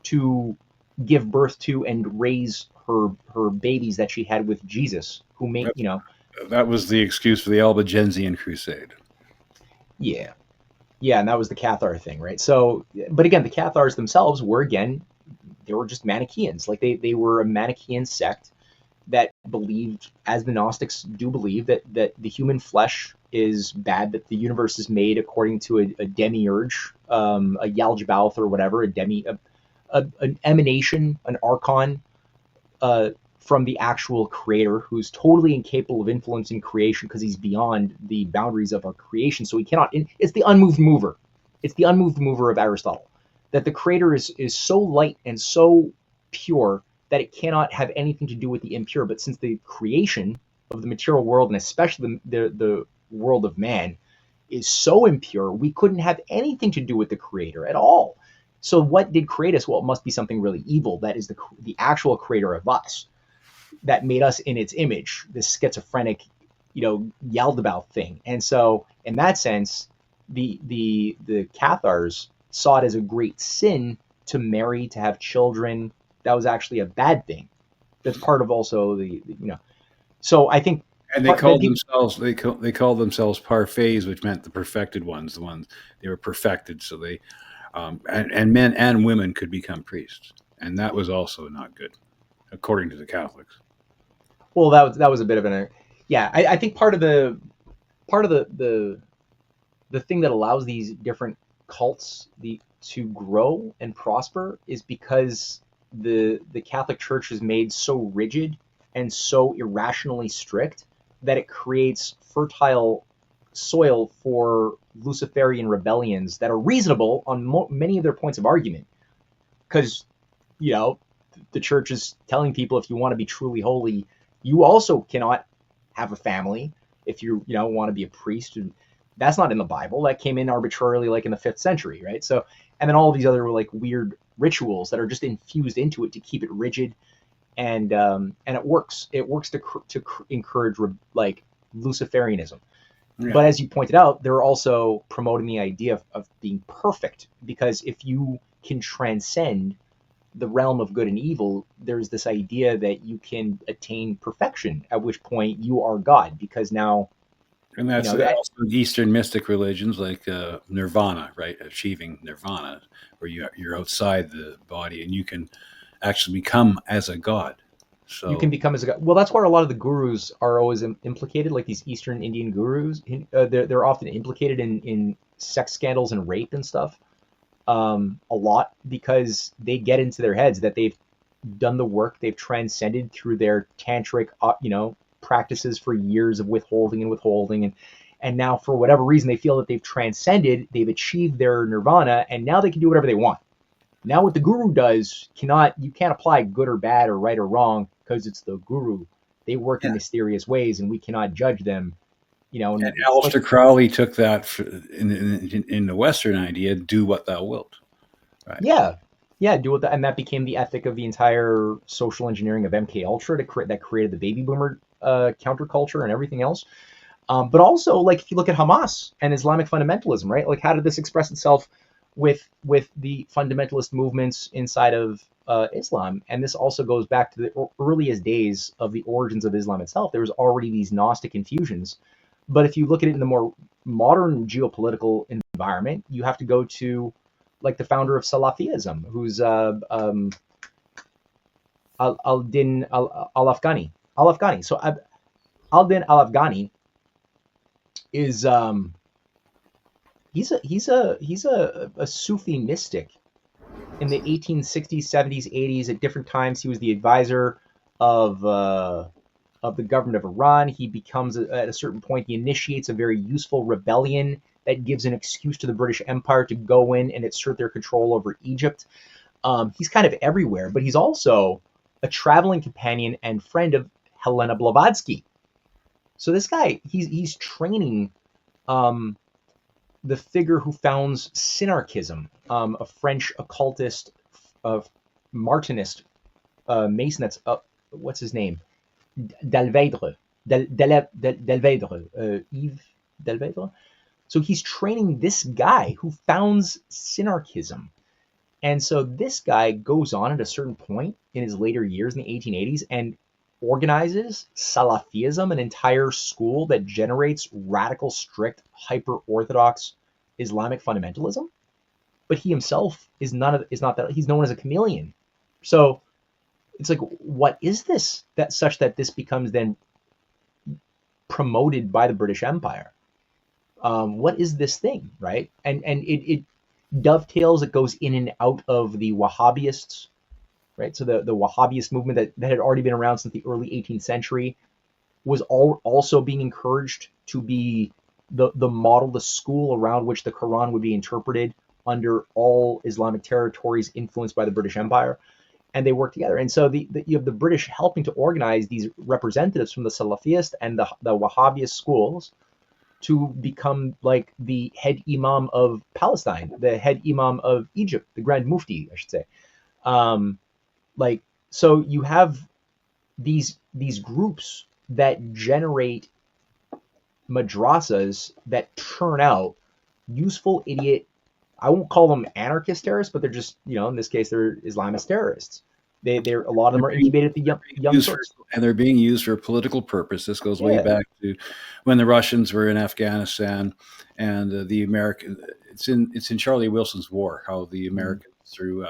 to give birth to and raise her babies that she had with Jesus, who made, That was the excuse for the Albigensian Crusade. Yeah. Yeah, and that was the Cathar thing, right? So, but again, the Cathars themselves they were just Manichaeans. Like they were a Manichaean sect that believed, as the Gnostics do believe, that the human flesh is bad, that the universe is made according to a demiurge, a Yaldabaoth or whatever, an emanation, an archon, from the actual creator, who's totally incapable of influencing creation because he's beyond the boundaries of our creation. So he cannot. It's the unmoved mover. It's the unmoved mover of Aristotle. That the creator is so light and so pure that it cannot have anything to do with the impure. But since the creation of the material world, and especially the world of man, is so impure, we couldn't have anything to do with the creator at all. So what did create us? Well, it must be something really evil. That is the actual creator of us, that made us in its image, this schizophrenic, Yaldabaoth thing. And so in that sense, the Cathars saw it as a great sin to marry, to have children. That was actually a bad thing. That's part of also so I think. And they called themselves parfaits, which meant the perfected ones, they were perfected. So they, and men and women could become priests. And that was also not good, according to the Catholics. Well, that was a bit of I think part of the thing that allows these different cults to grow and prosper is because the Catholic Church is made so rigid and so irrationally strict that it creates fertile soil for Luciferian rebellions that are reasonable on many of their points of argument. Because, you know, the church is telling people, if you want to be truly holy, you also cannot have a family. If you want to be a priest, and that's not in the Bible. That came in arbitrarily, like in the 5th century, right? So, and then all of these other like weird rituals that are just infused into it to keep it rigid, and it works. It works to encourage like Luciferianism. Yeah. But as you pointed out, they're also promoting the idea of being perfect, because if you can transcend the realm of good and evil, there's this idea that you can attain perfection, at which point you are God, because now. And that's also Eastern mystic religions like Nirvana, right? Achieving Nirvana, where you're outside the body and you can actually become as a god. So you can become as a god. Well, that's where a lot of the gurus are always implicated, like these Eastern Indian gurus. They're often implicated in sex scandals and rape and stuff. A lot, because they get into their heads that they've done the work, they've transcended through their tantric, practices for years of withholding, and now for whatever reason they feel that they've transcended, they've achieved their nirvana, and now they can do whatever they want. Now what the guru does, you can't apply good or bad or right or wrong, because it's the guru. They work in mysterious ways, and we cannot judge them. And Aleister Crowley took that in the Western idea, do what thou wilt. Right? Yeah, do what and that became the ethic of the entire social engineering of MK Ultra that created the baby boomer counterculture and everything else. But also, like, if you look at Hamas and Islamic fundamentalism, right? Like, how did this express itself with the fundamentalist movements inside of Islam? And this also goes back to the earliest days of the origins of Islam itself. There was already these Gnostic infusions. But if you look at it in the more modern geopolitical environment, you have to go to, like, the founder of Salafism, who's al-Din al-Afghani. So al-Din al-Afghani is he's a Sufi mystic. In the 1860s, 70s, 80s, at different times, he was the advisor of the government of Iran. He becomes, at a certain point, he initiates a very useful rebellion that gives an excuse to the British Empire to go in and assert their control over Egypt. He's kind of everywhere, but he's also a traveling companion and friend of Helena Blavatsky. So this guy, he's training the figure who founds synarchism, a French occultist, Martinist, Mason. That's what's his name? Delvedre, Yves Delvedre. So he's training this guy who founds synarchism. And so this guy goes on at a certain point in his later years in the 1880s and organizes Salafism, an entire school that generates radical, strict, hyper-Orthodox Islamic fundamentalism. But he himself is not that. He's known as a chameleon. So it's like, what is this such that this becomes then promoted by the British Empire? What is this thing, right? And it dovetails, it goes in and out of the Wahhabists, right? So the Wahhabist movement that had already been around since the early 18th century was also being encouraged to be the model, the school around which the Quran would be interpreted under all Islamic territories influenced by the British Empire. And they work together. And so you have the British helping to organize these representatives from the Salafist and the Wahhabist schools to become like the head imam of Palestine, the head imam of Egypt, the Grand Mufti, I should say. So you have these groups that generate madrasas that turn out useful idiot. I won't call them anarchist terrorists, but they're just, in this case, they're Islamist terrorists. They're a lot of them are incubated at the young first. And they're being used for political purpose. This goes way back to when the Russians were in Afghanistan and the American. It's in Charlie Wilson's War, how the Americans through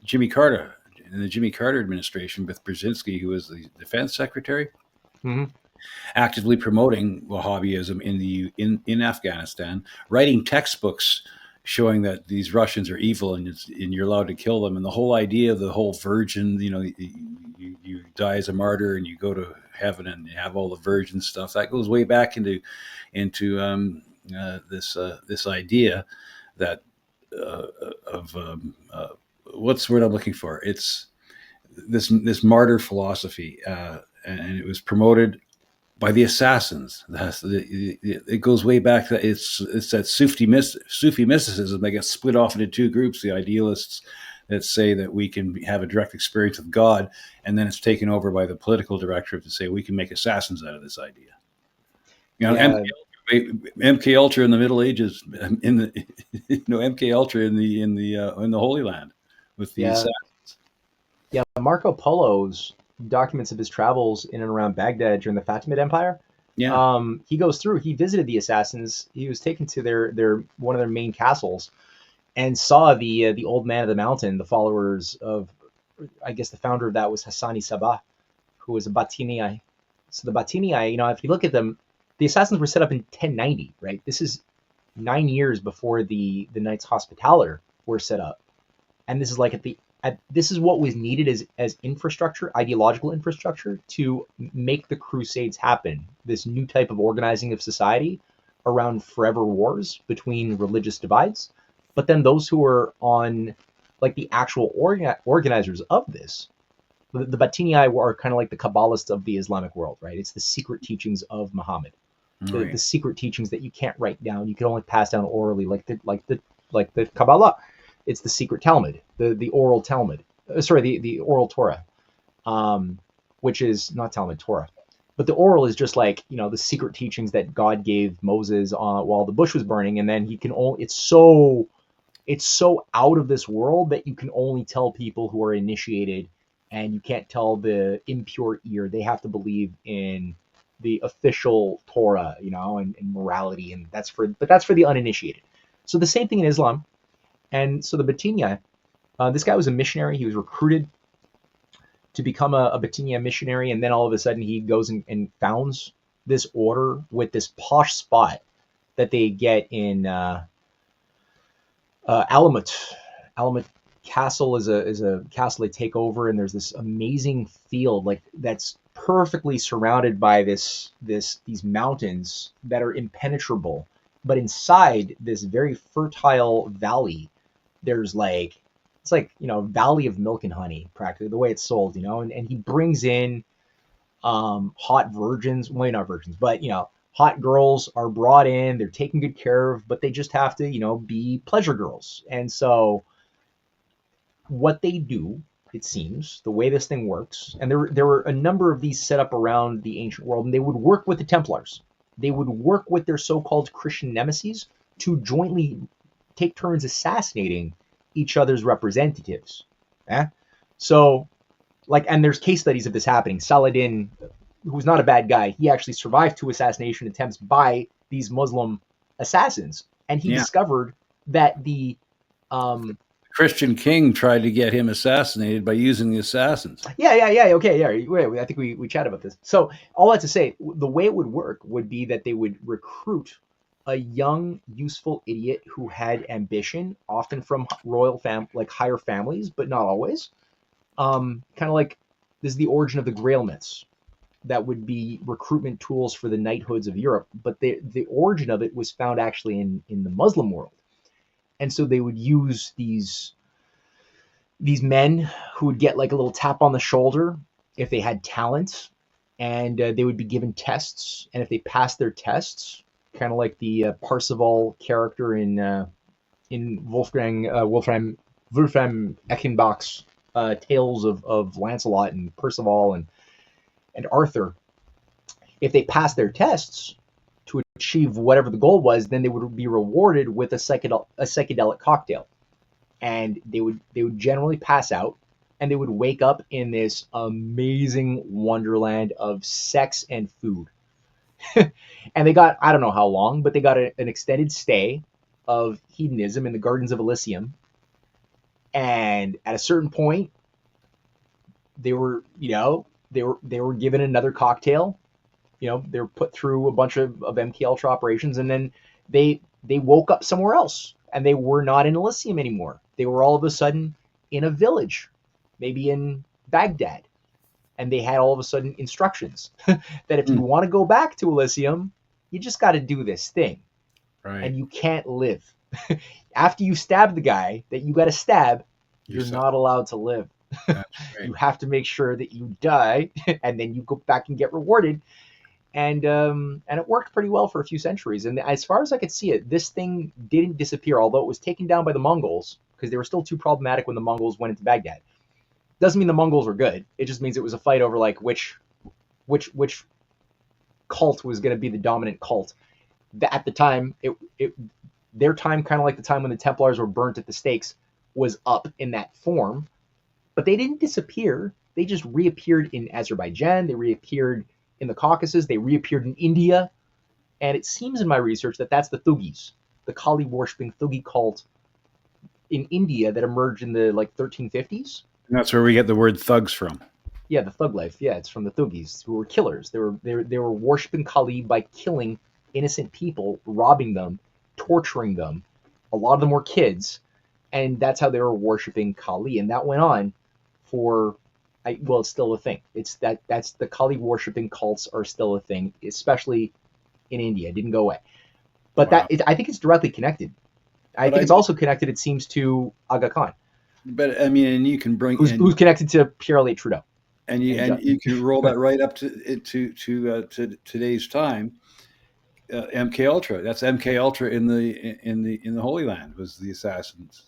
Jimmy Carter in the Jimmy Carter administration with Brzezinski, who was the defense secretary, actively promoting Wahhabism in Afghanistan, writing textbooks showing that these Russians are evil and you're allowed to kill them. And the whole idea of the whole virgin, you you die as a martyr and you go to heaven and you have all the virgin stuff. That goes way back into this idea that what's the word I'm looking for? It's this martyr philosophy, and it was promoted by the assassins. It goes way back. It's that Sufi mysticism that gets split off into two groups: the idealists that say that we can have a direct experience with God, and then it's taken over by the political directorate to say we can make assassins out of this idea. MK Ultra in the Middle Ages, MK Ultra in the Holy Land with the assassins. Yeah, Marco Polo's documents of his travels in and around Baghdad during the Fatimid Empire. Yeah. He goes through. He visited the assassins. He was taken to their one of their main castles, and saw the old man of the mountain, the followers of, I guess the founder of that was Hassani Sabah, who was a Batinii. So the Batinii, if you look at them, the assassins were set up in 1090, right? This is 9 years before the Knights Hospitaller were set up, and this is like this is what was needed as infrastructure, ideological infrastructure, to make the Crusades happen. This new type of organizing of society around forever wars between religious divides. But then those who are on, like, the actual organizers of this, the Batinii are kind of like the Kabbalists of the Islamic world, right? It's the secret teachings of Muhammad, the secret teachings that you can't write down. You can only pass down orally, like the Kabbalah. It's the secret Talmud, the oral Talmud. The oral Torah, which is not Talmud, Torah. But the oral is just like, the secret teachings that God gave Moses while the bush was burning, and then he can only. It's so out of this world that you can only tell people who are initiated, and you can't tell the impure ear. They have to believe in the official Torah, and morality, and that's for the uninitiated. So the same thing in Islam. And so the Batinii, this guy was a missionary. He was recruited to become a Batinii missionary, and then all of a sudden he goes and founds this order with this posh spot that they get in Alamut. Alamut Castle is a castle they take over, and there's this amazing field that's perfectly surrounded by these mountains that are impenetrable. But inside this very fertile valley, there's it's valley of milk and honey, practically the way it's sold, and he brings in hot virgins, well, not virgins, but hot girls are brought in, they're taken good care of, but they just have to be pleasure girls. And so what they do, it seems, the way this thing works, and there were a number of these set up around the ancient world, and they would work with the Templars. They would work with their so-called Christian nemesis to jointly take turns assassinating each other's representatives. So, and there's case studies of this happening. Saladin, who's not a bad guy, he actually survived 2 assassination attempts by these Muslim assassins. And he discovered that the Christian king tried to get him assassinated by using the assassins. Yeah. Okay, yeah. I think we chatted about this. So all that to say, the way it would work would be that they would recruit a young, useful idiot who had ambition, often from royal higher families, but not always. Kind of like this is the origin of the Grail myths. That would be recruitment tools for the knighthoods of Europe, but the origin of it was found actually in the Muslim world. And so they would use these men who would get a little tap on the shoulder if they had talent, and they would be given tests. And if they passed their tests, kind of like the Parzival character in Wolfram Eichenbach's tales of Lancelot and Percival and Arthur, if they passed their tests to achieve whatever the goal was, then they would be rewarded with a psychedelic cocktail, and they would generally pass out, and they would wake up in this amazing wonderland of sex and food. And they got, I don't know how long, but they got an extended stay of hedonism in the Gardens of Elysium. And at a certain point, they were given another cocktail. They were put through a bunch of MK Ultra operations, and then they woke up somewhere else, and they were not in Elysium anymore. They were all of a sudden in a village, maybe in Baghdad. and they had all of a sudden instructions that if you want to go back to Elysium, you just got to do this thing, Right. and you can't live. After you stab the guy that you got to stab, you're Yourself. not allowed to live. That's right. You have to make sure that you die, and then you go back and get rewarded. And it worked pretty well for a few centuries. And as far as I could see it, this thing didn't disappear, although it was taken down by the Mongols, because they were still too problematic when the Mongols went into Baghdad. Doesn't mean the Mongols were good. It just means it was a fight over like which cult was going to be the dominant cult. At the time, their time, kind of like the time when the Templars were burnt at the stakes, was up in that form. But they didn't disappear. They just reappeared in Azerbaijan. They reappeared in the Caucasus. They reappeared in India. And it seems in my research that that's the Thugis, the Kali worshipping Thugi cult in India that emerged in the 1350s. And that's where we get the word thugs from. Yeah, the thug life. Yeah, it's from the Thugis, who were killers. They were worshipping Kali by killing innocent people, robbing them, torturing them. A lot of them were kids, and that's how they were worshipping Kali. And that went on for, it's still a thing. That's the Kali worshipping cults are still a thing, especially in India. It didn't go away. But Wow. I think it's directly connected. I think it's also connected, it seems, to Aga Khan, But I mean, and you can bring who's connected to Pierre Trudeau. and you can roll that right up to today's time. MK Ultra. That's MK Ultra in the Holy Land was the assassins.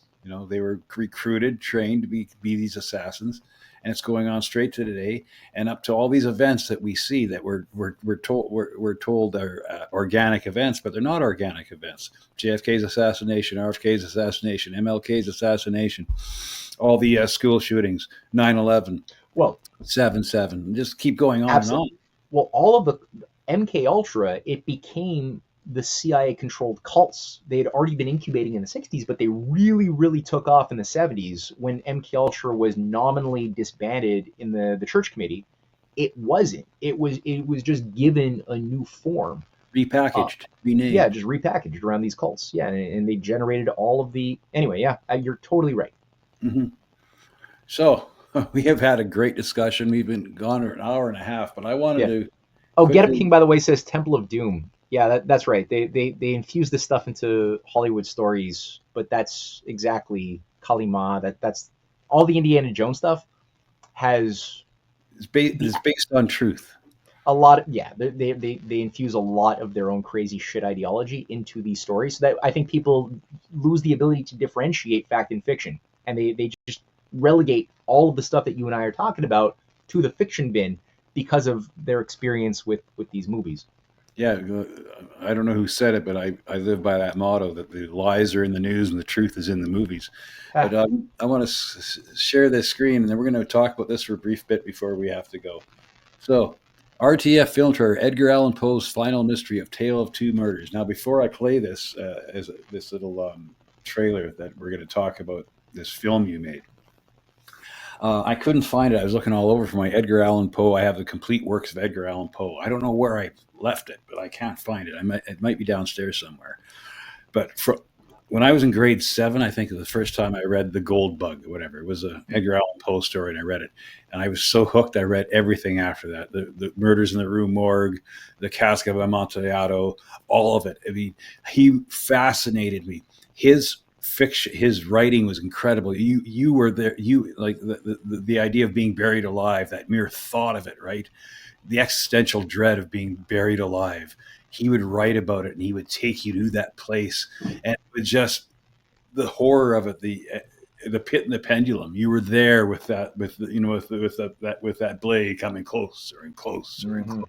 They were recruited, trained to be these assassins, and it's going on straight to today, and up to all these events that we see that we're told are organic events, but they're not organic events. JFK's assassination, RFK's assassination, MLK's assassination, all the school shootings, 9/11, Well, 7/7, just keep going on absolutely. and on. Well, all of the MK Ultra, it became the CIA-controlled cults. They had already been incubating in the 60s, but they really, really took off in the 70s when MK Ultra was nominally disbanded in the Church Committee. It wasn't. It was just given a new form. Repackaged, renamed. Yeah, just repackaged around these cults. Yeah, and they generated all of the... Anyway, yeah, you're totally right. Mm-hmm. So we have had a great discussion. We've been gone an hour and a half, but I wanted to... Oh, Get Up King, by the way, says Temple of Doom. Yeah, that's right. They infuse this stuff into Hollywood stories, but that's exactly Kali Ma. That's all the Indiana Jones stuff has... It's based on truth. A lot of, yeah, they infuse a lot of their own crazy shit ideology into these stories, so that I think people lose the ability to differentiate fact and fiction, and they just relegate all of the stuff that you and I are talking about to the fiction bin because of their experience with these movies. Yeah, I don't know who said it, but I live by that motto that the lies are in the news and the truth is in the movies. But I want to share this screen, and then we're going to talk about this for a brief bit before we have to go. So, RTF film trailer, Edgar Allan Poe's final mystery of Tale of Two Murders. Now, before I play this as this little trailer that we're going to talk about this film you made, I couldn't find it. I was looking all over for my Edgar Allan Poe. I have the complete works of Edgar Allan Poe. I don't know where I left it, but I can't find it. It might be downstairs somewhere. But when I was in grade 7, I think it was the first time I read The Gold Bug or whatever. It was a Edgar Allan Poe story, and I read it. And I was so hooked, I read everything after that. The Murders in the Rue Morgue, The Cask of Amontillado, all of it. I mean, he fascinated me. His fiction, his writing was incredible. You were there. You like the idea of being buried alive. That mere thought of it, right? The existential dread of being buried alive. He would write about it, and he would take you to that place, and it was just the horror of it. The pit and the pendulum. You were there with that, with that blade coming closer and closer and closer,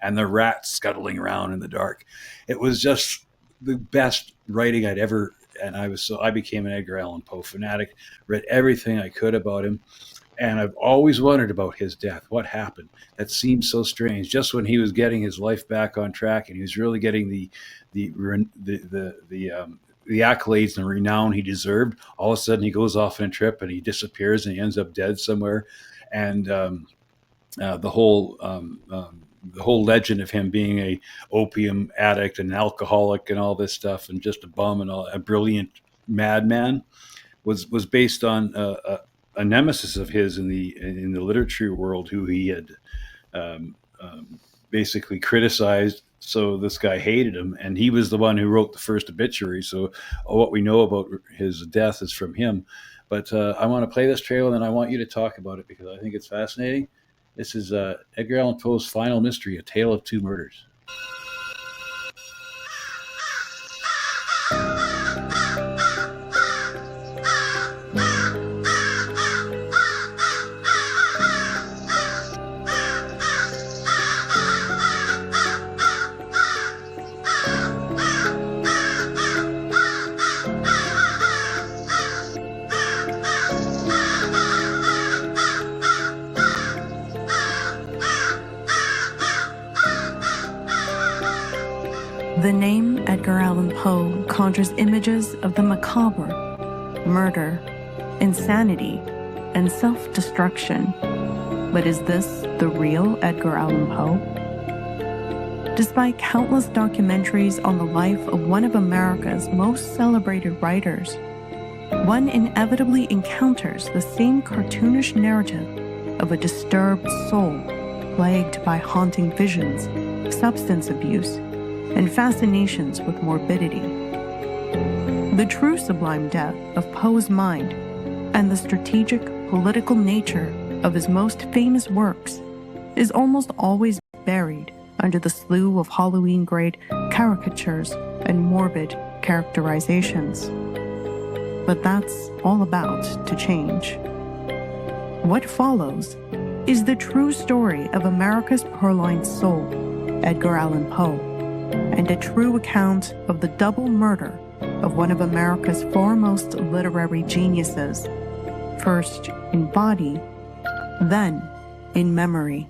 and the rats scuttling around in the dark. It was just the best writing I'd ever. And I became an Edgar Allan Poe fanatic, read everything I could about him. And I've always wondered about his death. What happened? That seemed so strange. Just when he was getting his life back on track and he was really getting the accolades and renown he deserved, all of a sudden he goes off on a trip and he disappears and he ends up dead somewhere. And the whole legend of him being a opium addict and alcoholic and all this stuff and just a bum and a brilliant madman was based on a nemesis of his in the literature world, who he had um, basically criticized. So this guy hated him, and he was the one who wrote the first obituary. So what we know about his death is from him. But I want to play this trailer, and I want you to talk about it because I think it's fascinating. This is Edgar Allan Poe's final mystery, A Tale of Two Murders. The name Edgar Allan Poe conjures images of the macabre, murder, insanity, and self-destruction. But is this the real Edgar Allan Poe? Despite countless documentaries on the life of one of America's most celebrated writers, one inevitably encounters the same cartoonish narrative of a disturbed soul plagued by haunting visions, substance abuse, and fascinations with morbidity. The true sublime depth of Poe's mind and the strategic political nature of his most famous works is almost always buried under the slew of Halloween-grade caricatures and morbid characterizations. But that's all about to change. What follows is the true story of America's purloined soul, Edgar Allan Poe, and a true account of the double murder of one of America's foremost literary geniuses, first in body, then in memory.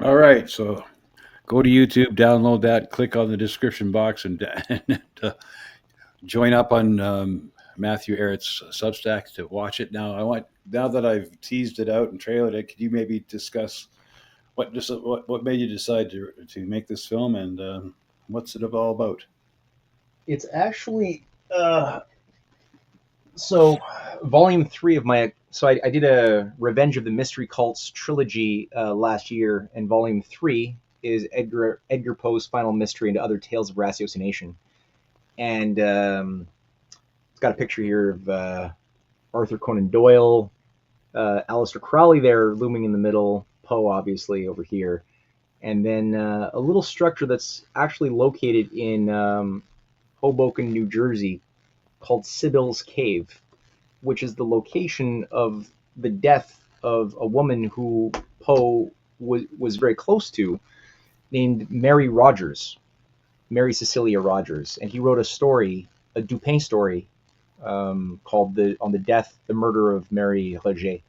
All right, so go to YouTube, download that, click on the description box, and join up on Matthew Ehret's Substack to watch it. Now that I've teased it out and trailered it, could you maybe discuss what made you decide to make this film, and what's it all about? It's actually so volume 3 of my. So I did a Revenge of the Mystery Cults trilogy last year, and volume 3 is Edgar Poe's final mystery and other tales of ratiocination. And it's got a picture here of Arthur Conan Doyle, Aleister Crowley there looming in the middle, Poe obviously over here, and then a little structure that's actually located in Hoboken, New Jersey, called Sybil's Cave, which is the location of the death of a woman who Poe was very close to, named Mary Mary Cecilia Rogers. And he wrote a story, a Dupin story, called the murder of Mary Roget,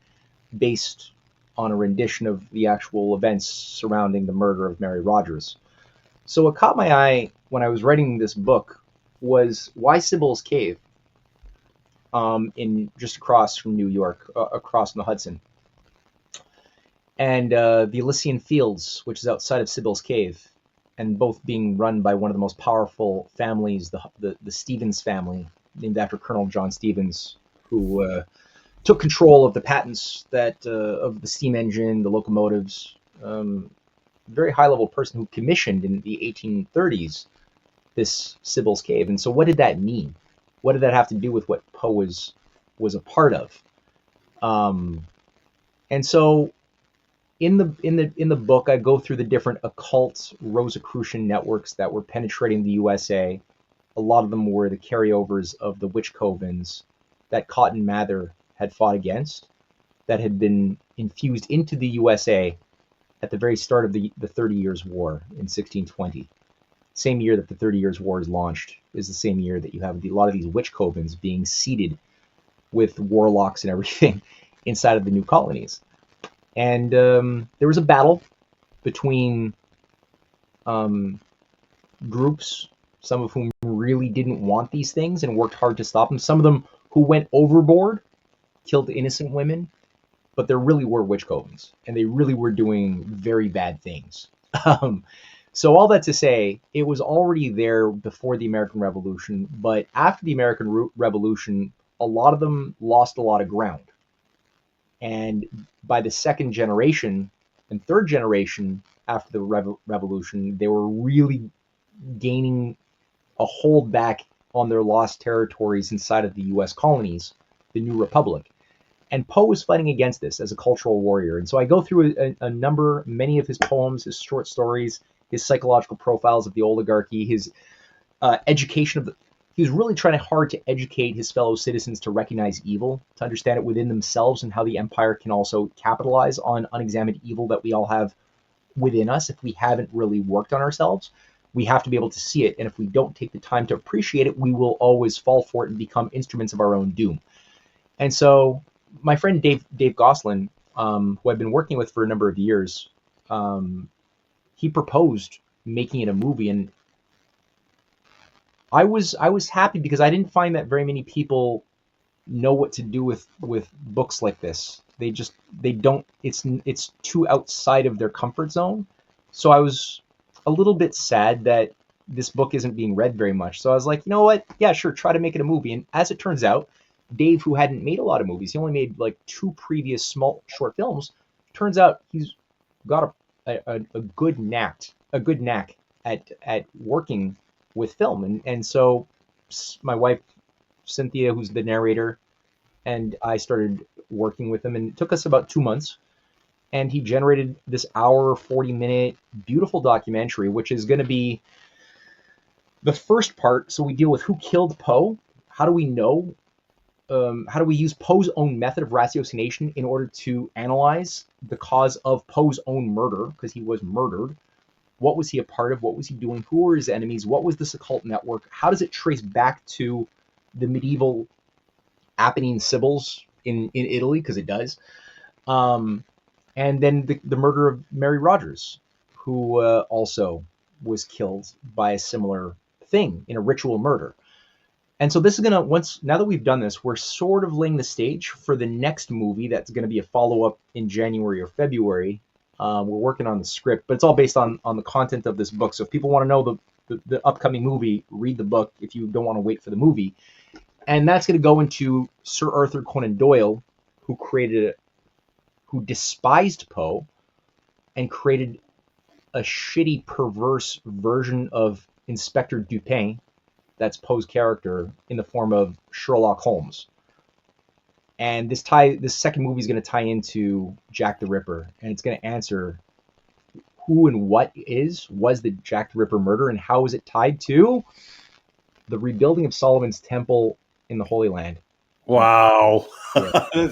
based on a rendition of the actual events surrounding the murder of Mary Rogers. So what caught my eye when I was writing this book was, why Sybil's Cave? In just across from New York, across from the Hudson, and the Elysian Fields, which is outside of Sybil's Cave, and both being run by one of the most powerful families, the Stevens family, named after Colonel John Stevens, who took control of the patents that of the steam engine, the locomotives. Very high-level person who commissioned in the 1830s this Sybil's Cave. And so, what did that mean? What did that have to do with what Poe was a part of? And so, in the book, I go through the different occult Rosicrucian networks that were penetrating the USA. A lot of them were the carryovers of the witch covens that Cotton Mather had fought against, that had been infused into the USA at the very start of the 30 Years' War in 1620. Same year that the 30 Years' War is launched is the same year that you have a lot of these witch covens being seeded with warlocks and everything inside of the new colonies. And there was a battle between groups, some of whom really didn't want these things and worked hard to stop them. Some of them who went overboard, killed innocent women, but there really were witch covens, and they really were doing very bad things. So all that to say, it was already there before the American Revolution, but after the American Revolution, a lot of them lost a lot of ground. And by the second generation and third generation after the Revolution, they were really gaining a hold back on their lost territories inside of the U.S. colonies, the new republic. And Poe was fighting against this as a cultural warrior. And so I go through many of his poems, his short stories, his psychological profiles of the oligarchy, his education of the... He was really trying hard to educate his fellow citizens to recognize evil, to understand it within themselves, and how the empire can also capitalize on unexamined evil that we all have within us if we haven't really worked on ourselves. We have to be able to see it, and if we don't take the time to appreciate it, we will always fall for it and become instruments of our own doom. And so my friend Dave Gosselin, who I've been working with for a number of years, he proposed making it a movie, and I was happy because I didn't find that very many people know what to do with books like this. They don't. It's too outside of their comfort zone. So I was a little bit sad that this book isn't being read very much. So I was like, you know what? Yeah, sure. Try to make it a movie. And as it turns out, Dave, who hadn't made a lot of movies, he only made like 2 previous small short films. Turns out he's got a good knack at working with film. And so my wife, Cynthia, who's the narrator, and I started working with him, and it took us about 2 months. And he generated this 40-minute beautiful documentary, which is going to be the first part. So we deal with who killed Poe. How do we know? How do we use Poe's own method of ratiocination in order to analyze the cause of Poe's own murder? Because he was murdered. What was he a part of? What was he doing? Who were his enemies? What was this occult network? How does it trace back to the medieval Apennine Sibyls in Italy? Because it does. And then the murder of Mary Rogers, who also was killed by a similar thing in a ritual murder. And so this is going to, now that we've done this, we're sort of laying the stage for the next movie that's going to be a follow-up in January or February. We're working on the script, but it's all based on the content of this book. So if people want to know the upcoming movie, read the book if you don't want to wait for the movie. And that's going to go into Sir Arthur Conan Doyle, who despised Poe and created a shitty, perverse version of Inspector Dupin, that's Poe's character, in the form of Sherlock Holmes. And this second movie is going to tie into Jack the Ripper, and it's going to answer who and what was the Jack the Ripper murder, and how is it tied to the rebuilding of Solomon's Temple in the Holy Land. Wow. Yeah.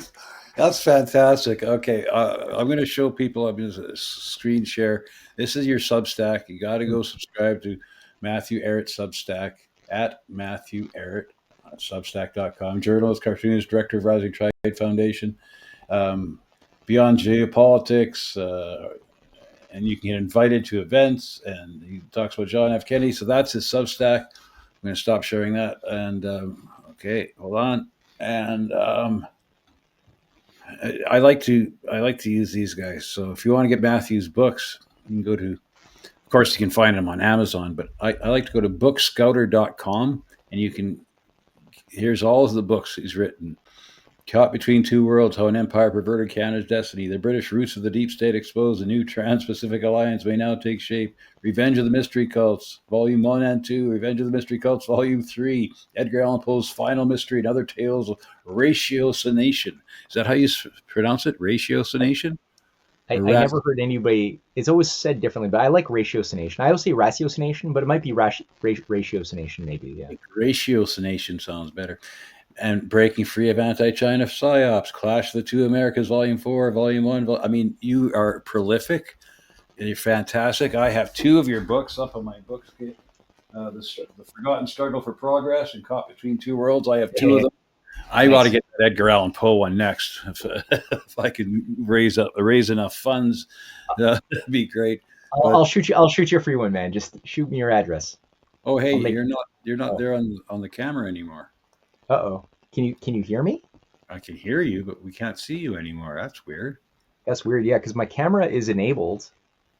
That's fantastic. Okay, I'm going to show people. I'm going to screen share. This is your Substack. You got to go subscribe to Matthew Ehret Substack at Matthew Ehret on Substack.com. Journalist, cartoonist, director of Rising Tide Foundation. Beyond Geopolitics, and you can get invited to events. And he talks about John F. Kennedy. So that's his Substack. I'm going to stop sharing that. And okay, hold on. And I like to use these guys. So if you want to get Matthew's books, you can go to, of course, you can find them on Amazon, but I like to go to bookscouter.com, and you can, here's all of the books he's written. Caught Between Two Worlds, How an Empire Perverted Canada's Destiny, The British Roots of the Deep State Exposed, A New Trans-Pacific Alliance May Now Take Shape, Revenge of the Mystery Cults, Volume 1 and 2, Revenge of the Mystery Cults, Volume 3, Edgar Allan Poe's Final Mystery and Other Tales of Ratiocination. Is that how you pronounce it? Ratiocination? I never heard anybody, it's always said differently, but I like ratiocination. I always say ratiocination, but it might be ratiocination maybe, yeah. Ratiocination sounds better. And Breaking Free of Anti-China PSYOPs, Clash of the Two Americas, Volume 4, Volume 1. I mean, you are prolific. You're fantastic. I have 2 of your books up on my books. The Forgotten Struggle for Progress and Caught Between Two Worlds. I have 2 of them. I got to get that Edgar Allan Poe one next. If I could raise enough funds, that'd be great. I'll shoot you a free one, man. Just shoot me your address. Oh, hey, you're not there on the camera anymore. Uh-oh. Can you hear me? I can hear you, but we can't see you anymore. That's weird. That's weird, yeah, because my camera is enabled.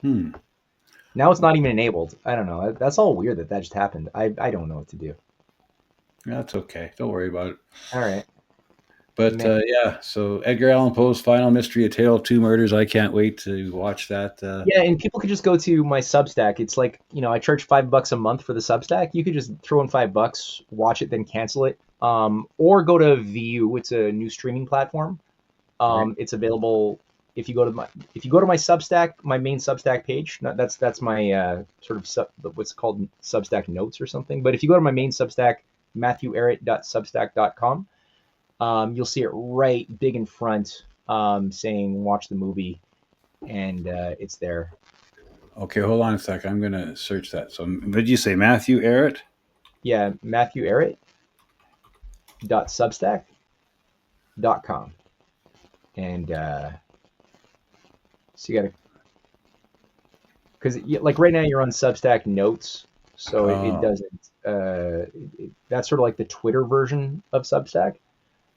Now it's not even enabled. I don't know. That's all weird that just happened. I don't know what to do. That's okay. Don't worry about it. All right. But so Edgar Allan Poe's Final Mystery, A Tale of Two Murders. I can't wait to watch that. Yeah, and people could just go to my Substack. It's like, I charge $5 a month for the Substack. You could just throw in $5, watch it, then cancel it. Or go to View. It's a new streaming platform. Right. It's available if you go to my Substack, my main Substack page. That's my sort of what's called Substack notes or something. But if you go to my main Substack, MatthewEhret.substack.com, you'll see it right big in front, saying watch the movie, and it's there. Okay, hold on a sec. I'm going to search that. So what did you say, Matthew Ehret? Yeah, Matthew Ehret.substack.com. And so you got to, because like right now you're on Substack notes, so it doesn't, that's sort of like the Twitter version of Substack.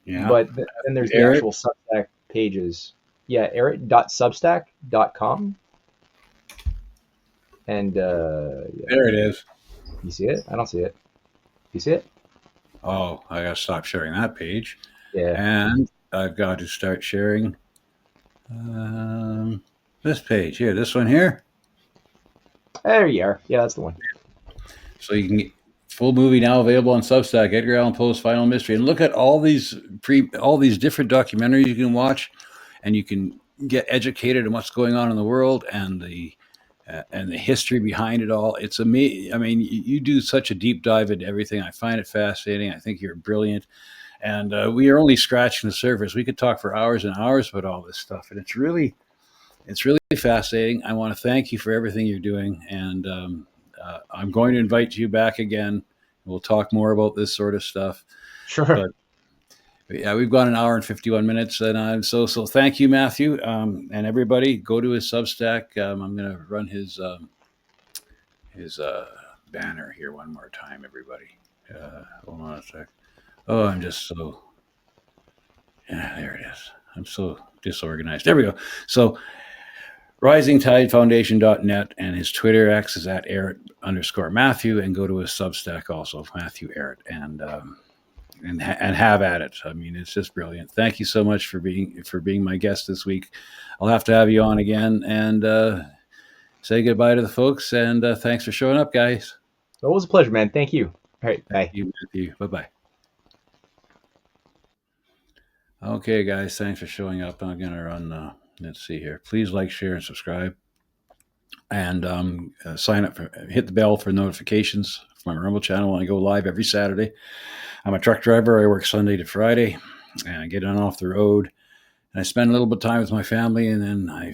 Yeah. But then there's the actual Substack pages. Yeah, Ehret.substack.com. And there it is. You see it? I don't see it. You see it? Oh, I got to stop sharing that page. Yeah. And I've got to start sharing this page here, this one here. There you are. Yeah, that's the one. So you can get full movie now available on Substack, Edgar Allan Poe's Final Mystery, and look at all these different documentaries you can watch, and you can get educated on what's going on in the world and the history behind it all. It's amazing. I mean, you do such a deep dive into everything. I find it fascinating. I think you're brilliant. And we are only scratching the surface. We could talk for hours and hours about all this stuff. And it's really fascinating. I want to thank you for everything you're doing. And I'm going to invite you back again. We'll talk more about this sort of stuff. Sure. But yeah, we've got an hour and 51 minutes. And so thank you, Matthew. And everybody, go to his Substack. I'm going to run his banner here one more time, everybody. Hold on a sec. Oh, I'm just so, there it is. I'm so disorganized. There we go. So risingtidefoundation.net, and his Twitter X is at Ehret_Matthew, and go to his Substack also, Matthew Ehret, and have at it. I mean, it's just brilliant. Thank you so much for being my guest this week. I'll have to have you on again and say goodbye to the folks, and thanks for showing up, guys. It was a pleasure, man. Thank you. All right, bye. Thank you, Matthew. Bye-bye. Okay, guys, thanks for showing up. I'm going to run, let's see here. Please like, share, and subscribe. And sign up, hit the bell for notifications for my Rumble channel when I go live every Saturday. I'm a truck driver. I work Sunday to Friday, and I get on off the road. And I spend a little bit of time with my family, and then I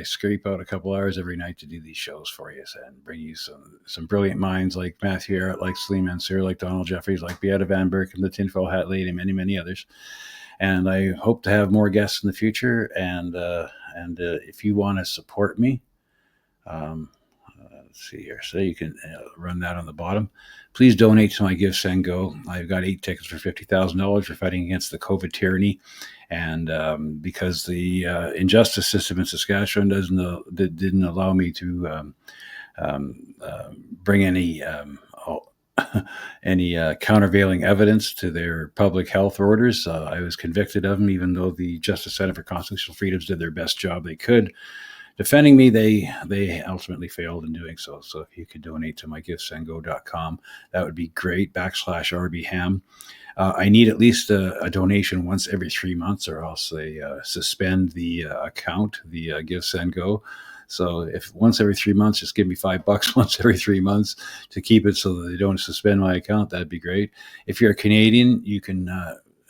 scrape out a couple hours every night to do these shows for you and bring you some brilliant minds like Matthew Ehret, like Salim Mansour, like Donald Jeffries, like Beata Van Berk, and the Tinfoil Hat Lady, and many, many others. And I hope to have more guests in the future. And if you want to support me, let's see here. So you can run that on the bottom. Please donate to my Give, Send, Go. I've got 8 tickets for $50,000 for fighting against the COVID tyranny. And because the injustice system in Saskatchewan didn't allow me to bring any countervailing evidence to their public health orders. I was convicted of them, even though the Justice Center for Constitutional Freedoms did their best job they could defending me. They ultimately failed in doing so. So if you could donate to mygiftsandgo.com, that would be great. /RBHam. I need at least a donation once every 3 months, or else they suspend the account, the Give, Send, Go. So if once every 3 months, just give me $5 once every 3 months to keep it so that they don't suspend my account. That'd be great. If you're a Canadian, you can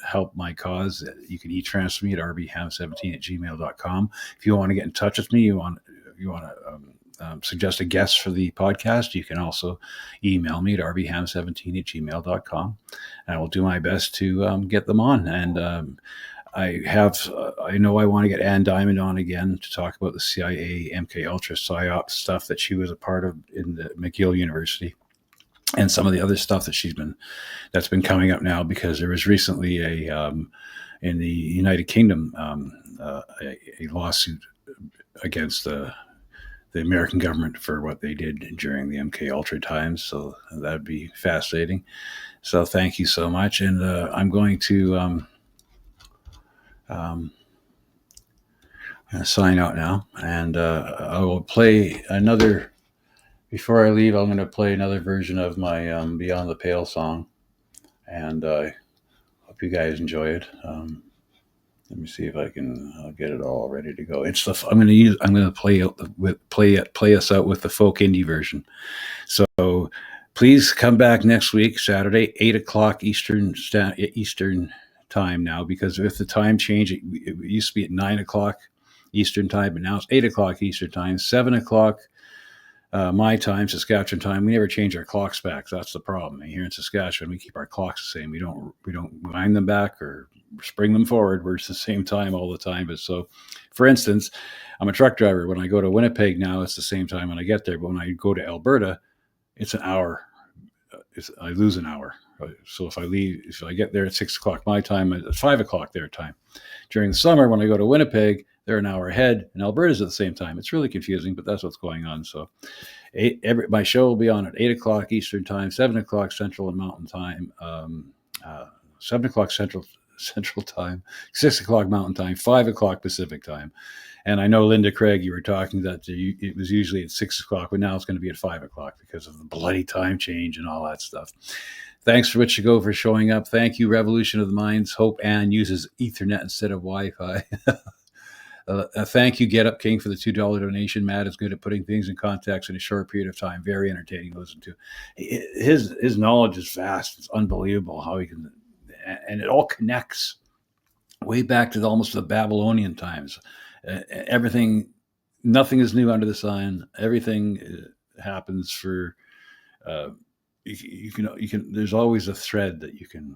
help my cause. You can e-transfer me at rbham17@gmail.com. If you want to get in touch with me, you want to suggest a guest for the podcast, you can also email me at rbham17@gmail.com, and I will do my best to get them on. And I know I want to get Ann Diamond on again to talk about the CIA, MK Ultra PSYOP stuff that she was a part of in the McGill University, and some of the other stuff that that's been coming up now, because there was recently in the United Kingdom a lawsuit against the American government for what they did during the MK Ultra times. So that'd be fascinating. So thank you so much, and I'm going to sign out now, and I will play another. Before I leave, I'm going to play another version of my Beyond the Pale song, and I hope you guys enjoy it. Let me see if I'll get it all ready to go. I'm going to play us out with the folk indie version. So please come back next week, Saturday, 8:00 Eastern time now, because with the time change, it used to be at 9:00 Eastern time, but now it's 8:00 Eastern time, 7:00 my time, Saskatchewan time. We never change our clocks back. So that's the problem. Here in Saskatchewan, we keep our clocks the same. We don't wind them back or spring them forward. We're at the same time all the time. But so, for instance, I'm a truck driver. When I go to Winnipeg now, it's the same time when I get there. But when I go to Alberta, it's an hour. I lose an hour. So if I get there at 6:00 my time, it's 5:00 their time. During the summer, when I go to Winnipeg, they're an hour ahead, and Alberta's at the same time. It's really confusing, but that's what's going on. So my show will be on at 8:00 Eastern time, 7:00 Central and Mountain time, 7:00 Central time, 6:00 Mountain time, 5:00 Pacific time. And I know, Linda Craig, you were talking that it was usually at 6:00, but now it's going to be at 5:00 because of the bloody time change and all that stuff. Thanks for for showing up. Thank you, Revolution of the Minds. Hope Ann uses Ethernet instead of Wi-Fi. Thank you, Get Up King, for the $2 donation. Matt is good at putting things in context in a short period of time. Very entertaining to listen to. His knowledge is vast. It's unbelievable how he can, and it all connects way back to almost the Babylonian times. Nothing is new under the sun. Everything happens for. You can. There's always a thread that you can.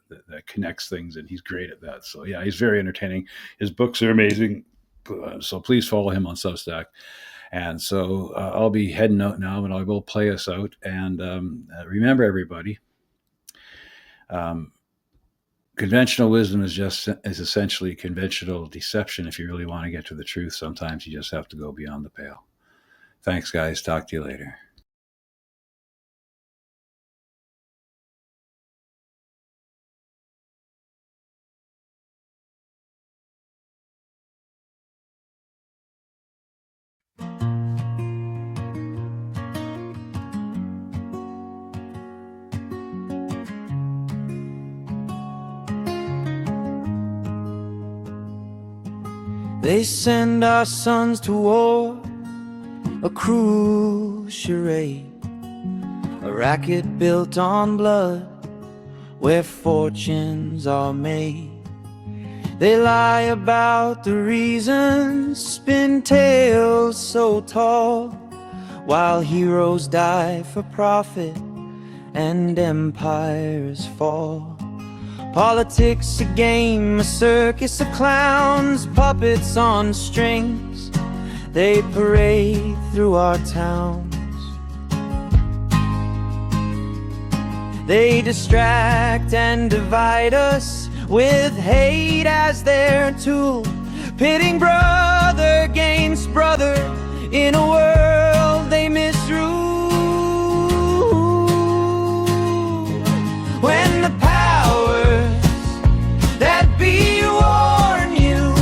That connects things, and he's great at that. So yeah, he's very entertaining. His books are amazing. So please follow him on Substack. And so I'll be heading out now, and I will play us out. And remember, everybody, conventional wisdom is essentially conventional deception. If you really want to get to the truth, sometimes you just have to go beyond the pale. Thanks, guys. Talk to you later. They send our sons to war, a cruel charade, a racket built on blood, where fortunes are made. They lie about the reasons, spin tales so tall, while heroes die for profit and empires fall. Politics a game, a circus of clowns, puppets on strings. They parade through our towns. They distract and divide us with hate as their tool, pitting brother against brother in a world they misrule. When the that be warn you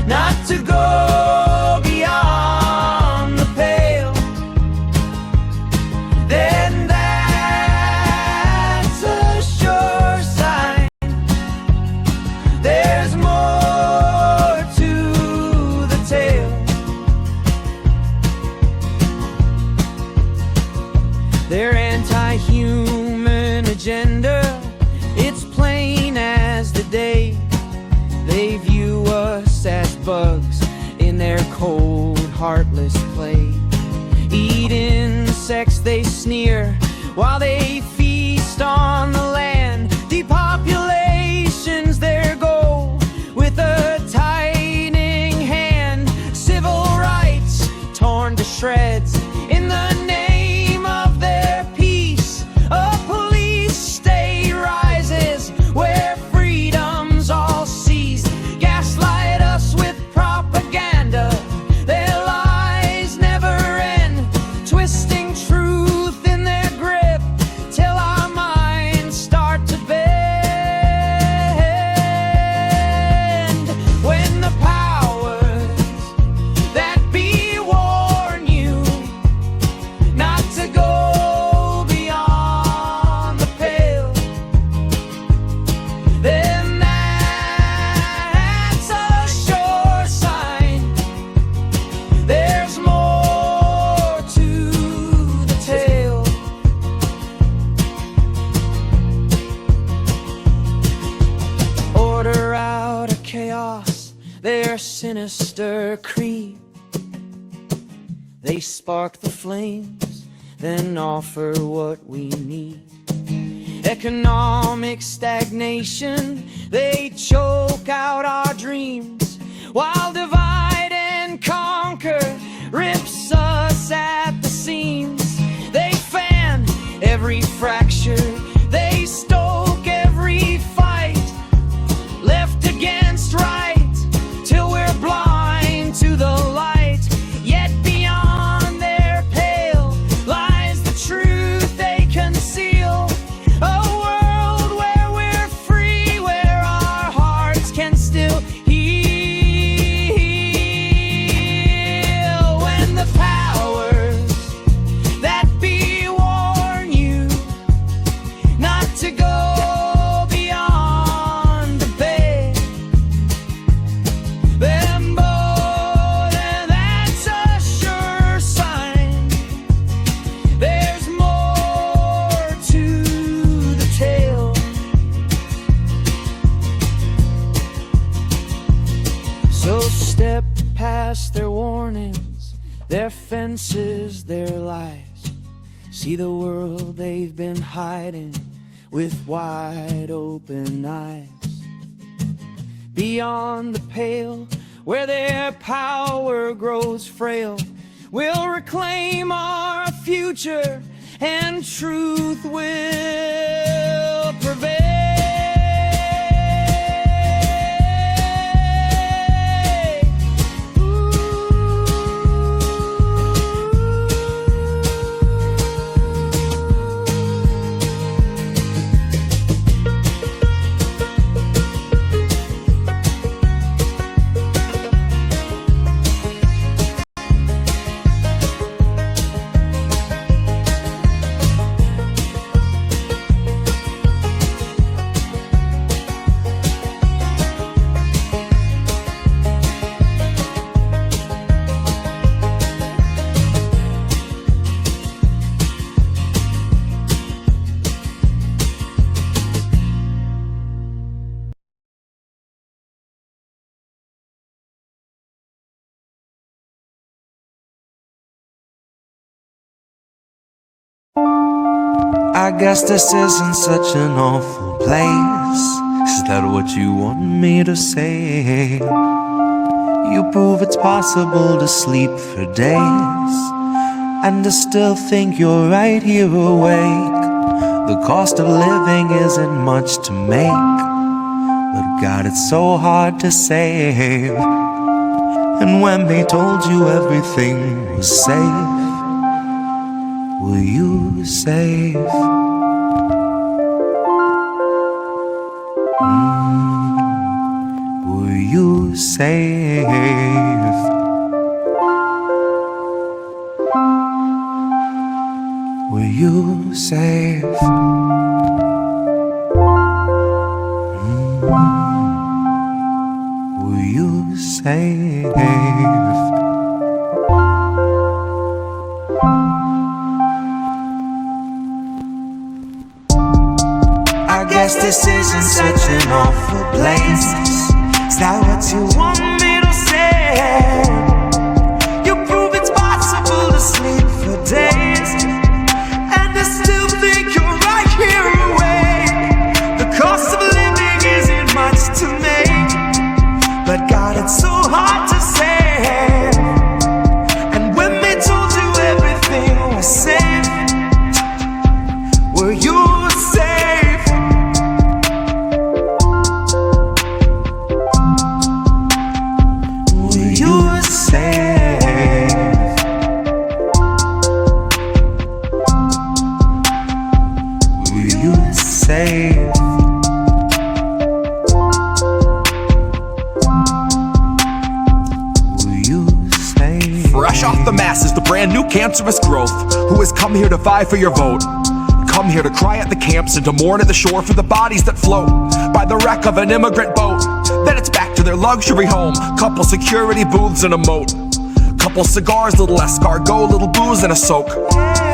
not to go beyond the pale, then that's a sure sign there's more to the tale. Their anti-human agenda, it's plain as the day. They view us as bugs in their cold heartless play. Eat insects, they sneer, while they feast on the land. Depopulation's their goal, with a tightening hand. Civil rights torn to shreds in the name of their peace. A police state rises where freedom's all seized. Gaslight us with propaganda, their lies never end, twisting truth in their grip till our minds start to bend. When the powers that be warn you not to go beyond the pale, then that's a sure sign there's more to the tale. Order out of chaos, their sinister creed. They spark the flames, then offer what we need. Economic stagnation, they choke out our dreams, while divide and conquer rips us at the seams. They fan every fracture, they stoke every fight, left against right, till we're blind to the light. Yet beyond their pale lies the truth they conceal. A world where we're free, where our hearts can still heal. When the powers that be warn you not to go beyond the bay, then boy, that's a sure sign there's more to the tale. So step past their warnings, their fences, their lies. See the world they've been hiding with wide open eyes. Beyond the pale, where their power grows frail, we'll reclaim our future and truth will prevail. I guess this isn't such an awful place. Is that what you want me to say? You prove it's possible to sleep for days and to still think you're right here awake. The cost of living isn't much to make, but God, it's so hard to save. And when they told you everything was safe, were you safe? Were you safe? Were you safe? Were you safe? I guess this isn't such an awful place. Is that what you want me to say? You prove fresh off the masses, the brand new cancerous growth, who has come here to vie for your vote. Come here to cry at the camps and to mourn at the shore for the bodies that float by the wreck of an immigrant boat. Then it's back to their luxury home, couple security booths and a moat. Couple cigars, little escargot, little booze and a soak.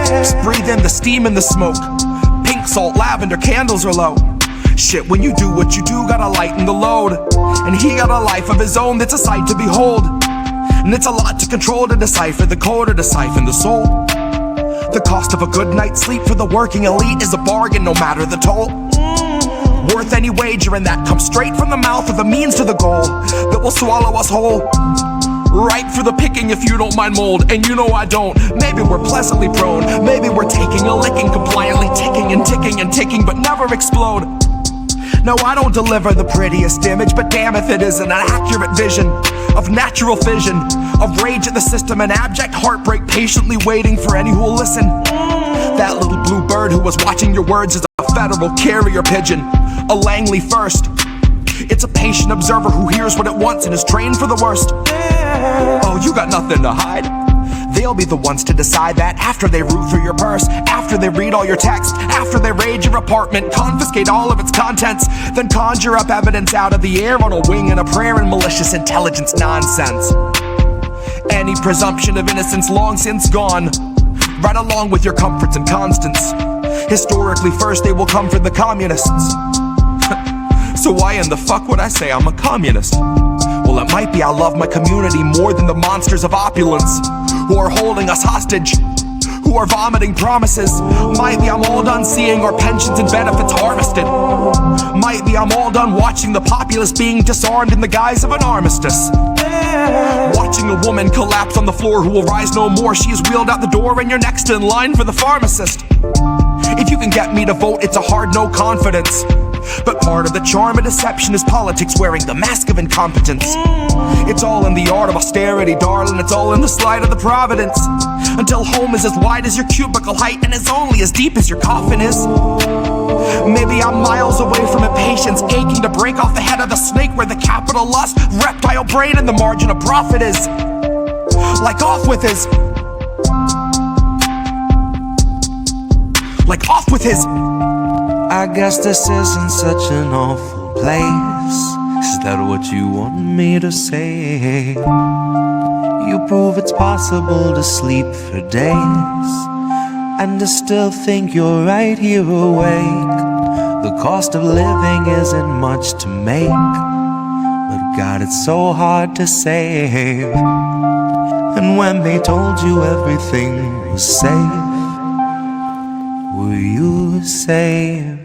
Just breathe in the steam and the smoke. Pink salt, lavender, candles are low. Shit, when you do what you do, gotta lighten the load. And he got a life of his own that's a sight to behold. And it's a lot to control, to decipher the code or to siphon the soul. The cost of a good night's sleep for the working elite is a bargain, no matter the toll. Worth any wager, and that comes straight from the mouth of the means to the goal that will swallow us whole. Right for the picking if you don't mind mold, and you know I don't. Maybe we're pleasantly prone, maybe we're taking a licking, compliantly ticking and ticking and ticking, but never explode. No, I don't deliver the prettiest image, but damn if it isn't an accurate vision of natural fission, of rage at the system and abject heartbreak, patiently waiting for any who will listen. That little blue bird who was watching your words is a federal carrier pigeon, a Langley first. It's a patient observer who hears what it wants and is trained for the worst. Oh, you got nothing to hide. They'll be the ones to decide that after they root through your purse, after they read all your text, after they raid your apartment, confiscate all of its contents, then conjure up evidence out of the air on a wing and a prayer and malicious intelligence nonsense. Any presumption of innocence long since gone, right along with your comforts and constants. Historically first they will come for the communists. So why in the fuck would I say I'm a communist? Well, it might be I love my community more than the monsters of opulence who are holding us hostage, who are vomiting promises. Might be I'm all done seeing our pensions and benefits harvested. Might be I'm all done watching the populace being disarmed in the guise of an armistice. Watching a woman collapse on the floor who will rise no more. She is wheeled out the door and you're next in line for the pharmacist. If you can get me to vote, it's a hard no confidence. But part of the charm of deception is politics wearing the mask of incompetence. It's all in the art of austerity, darling. It's all in the slide of the providence. Until home is as wide as your cubicle height and is only as deep as your coffin is. Maybe I'm miles away from impatience, aching to break off the head of the snake where the capital lust, reptile brain, and the margin of profit is. Like off with his. Like off with his. I guess this isn't such an awful place. Is that what you want me to say? You prove it's possible to sleep for days and to still think you're right here awake. The cost of living isn't much to make, but God, it's so hard to save. And when they told you everything was safe, were you safe?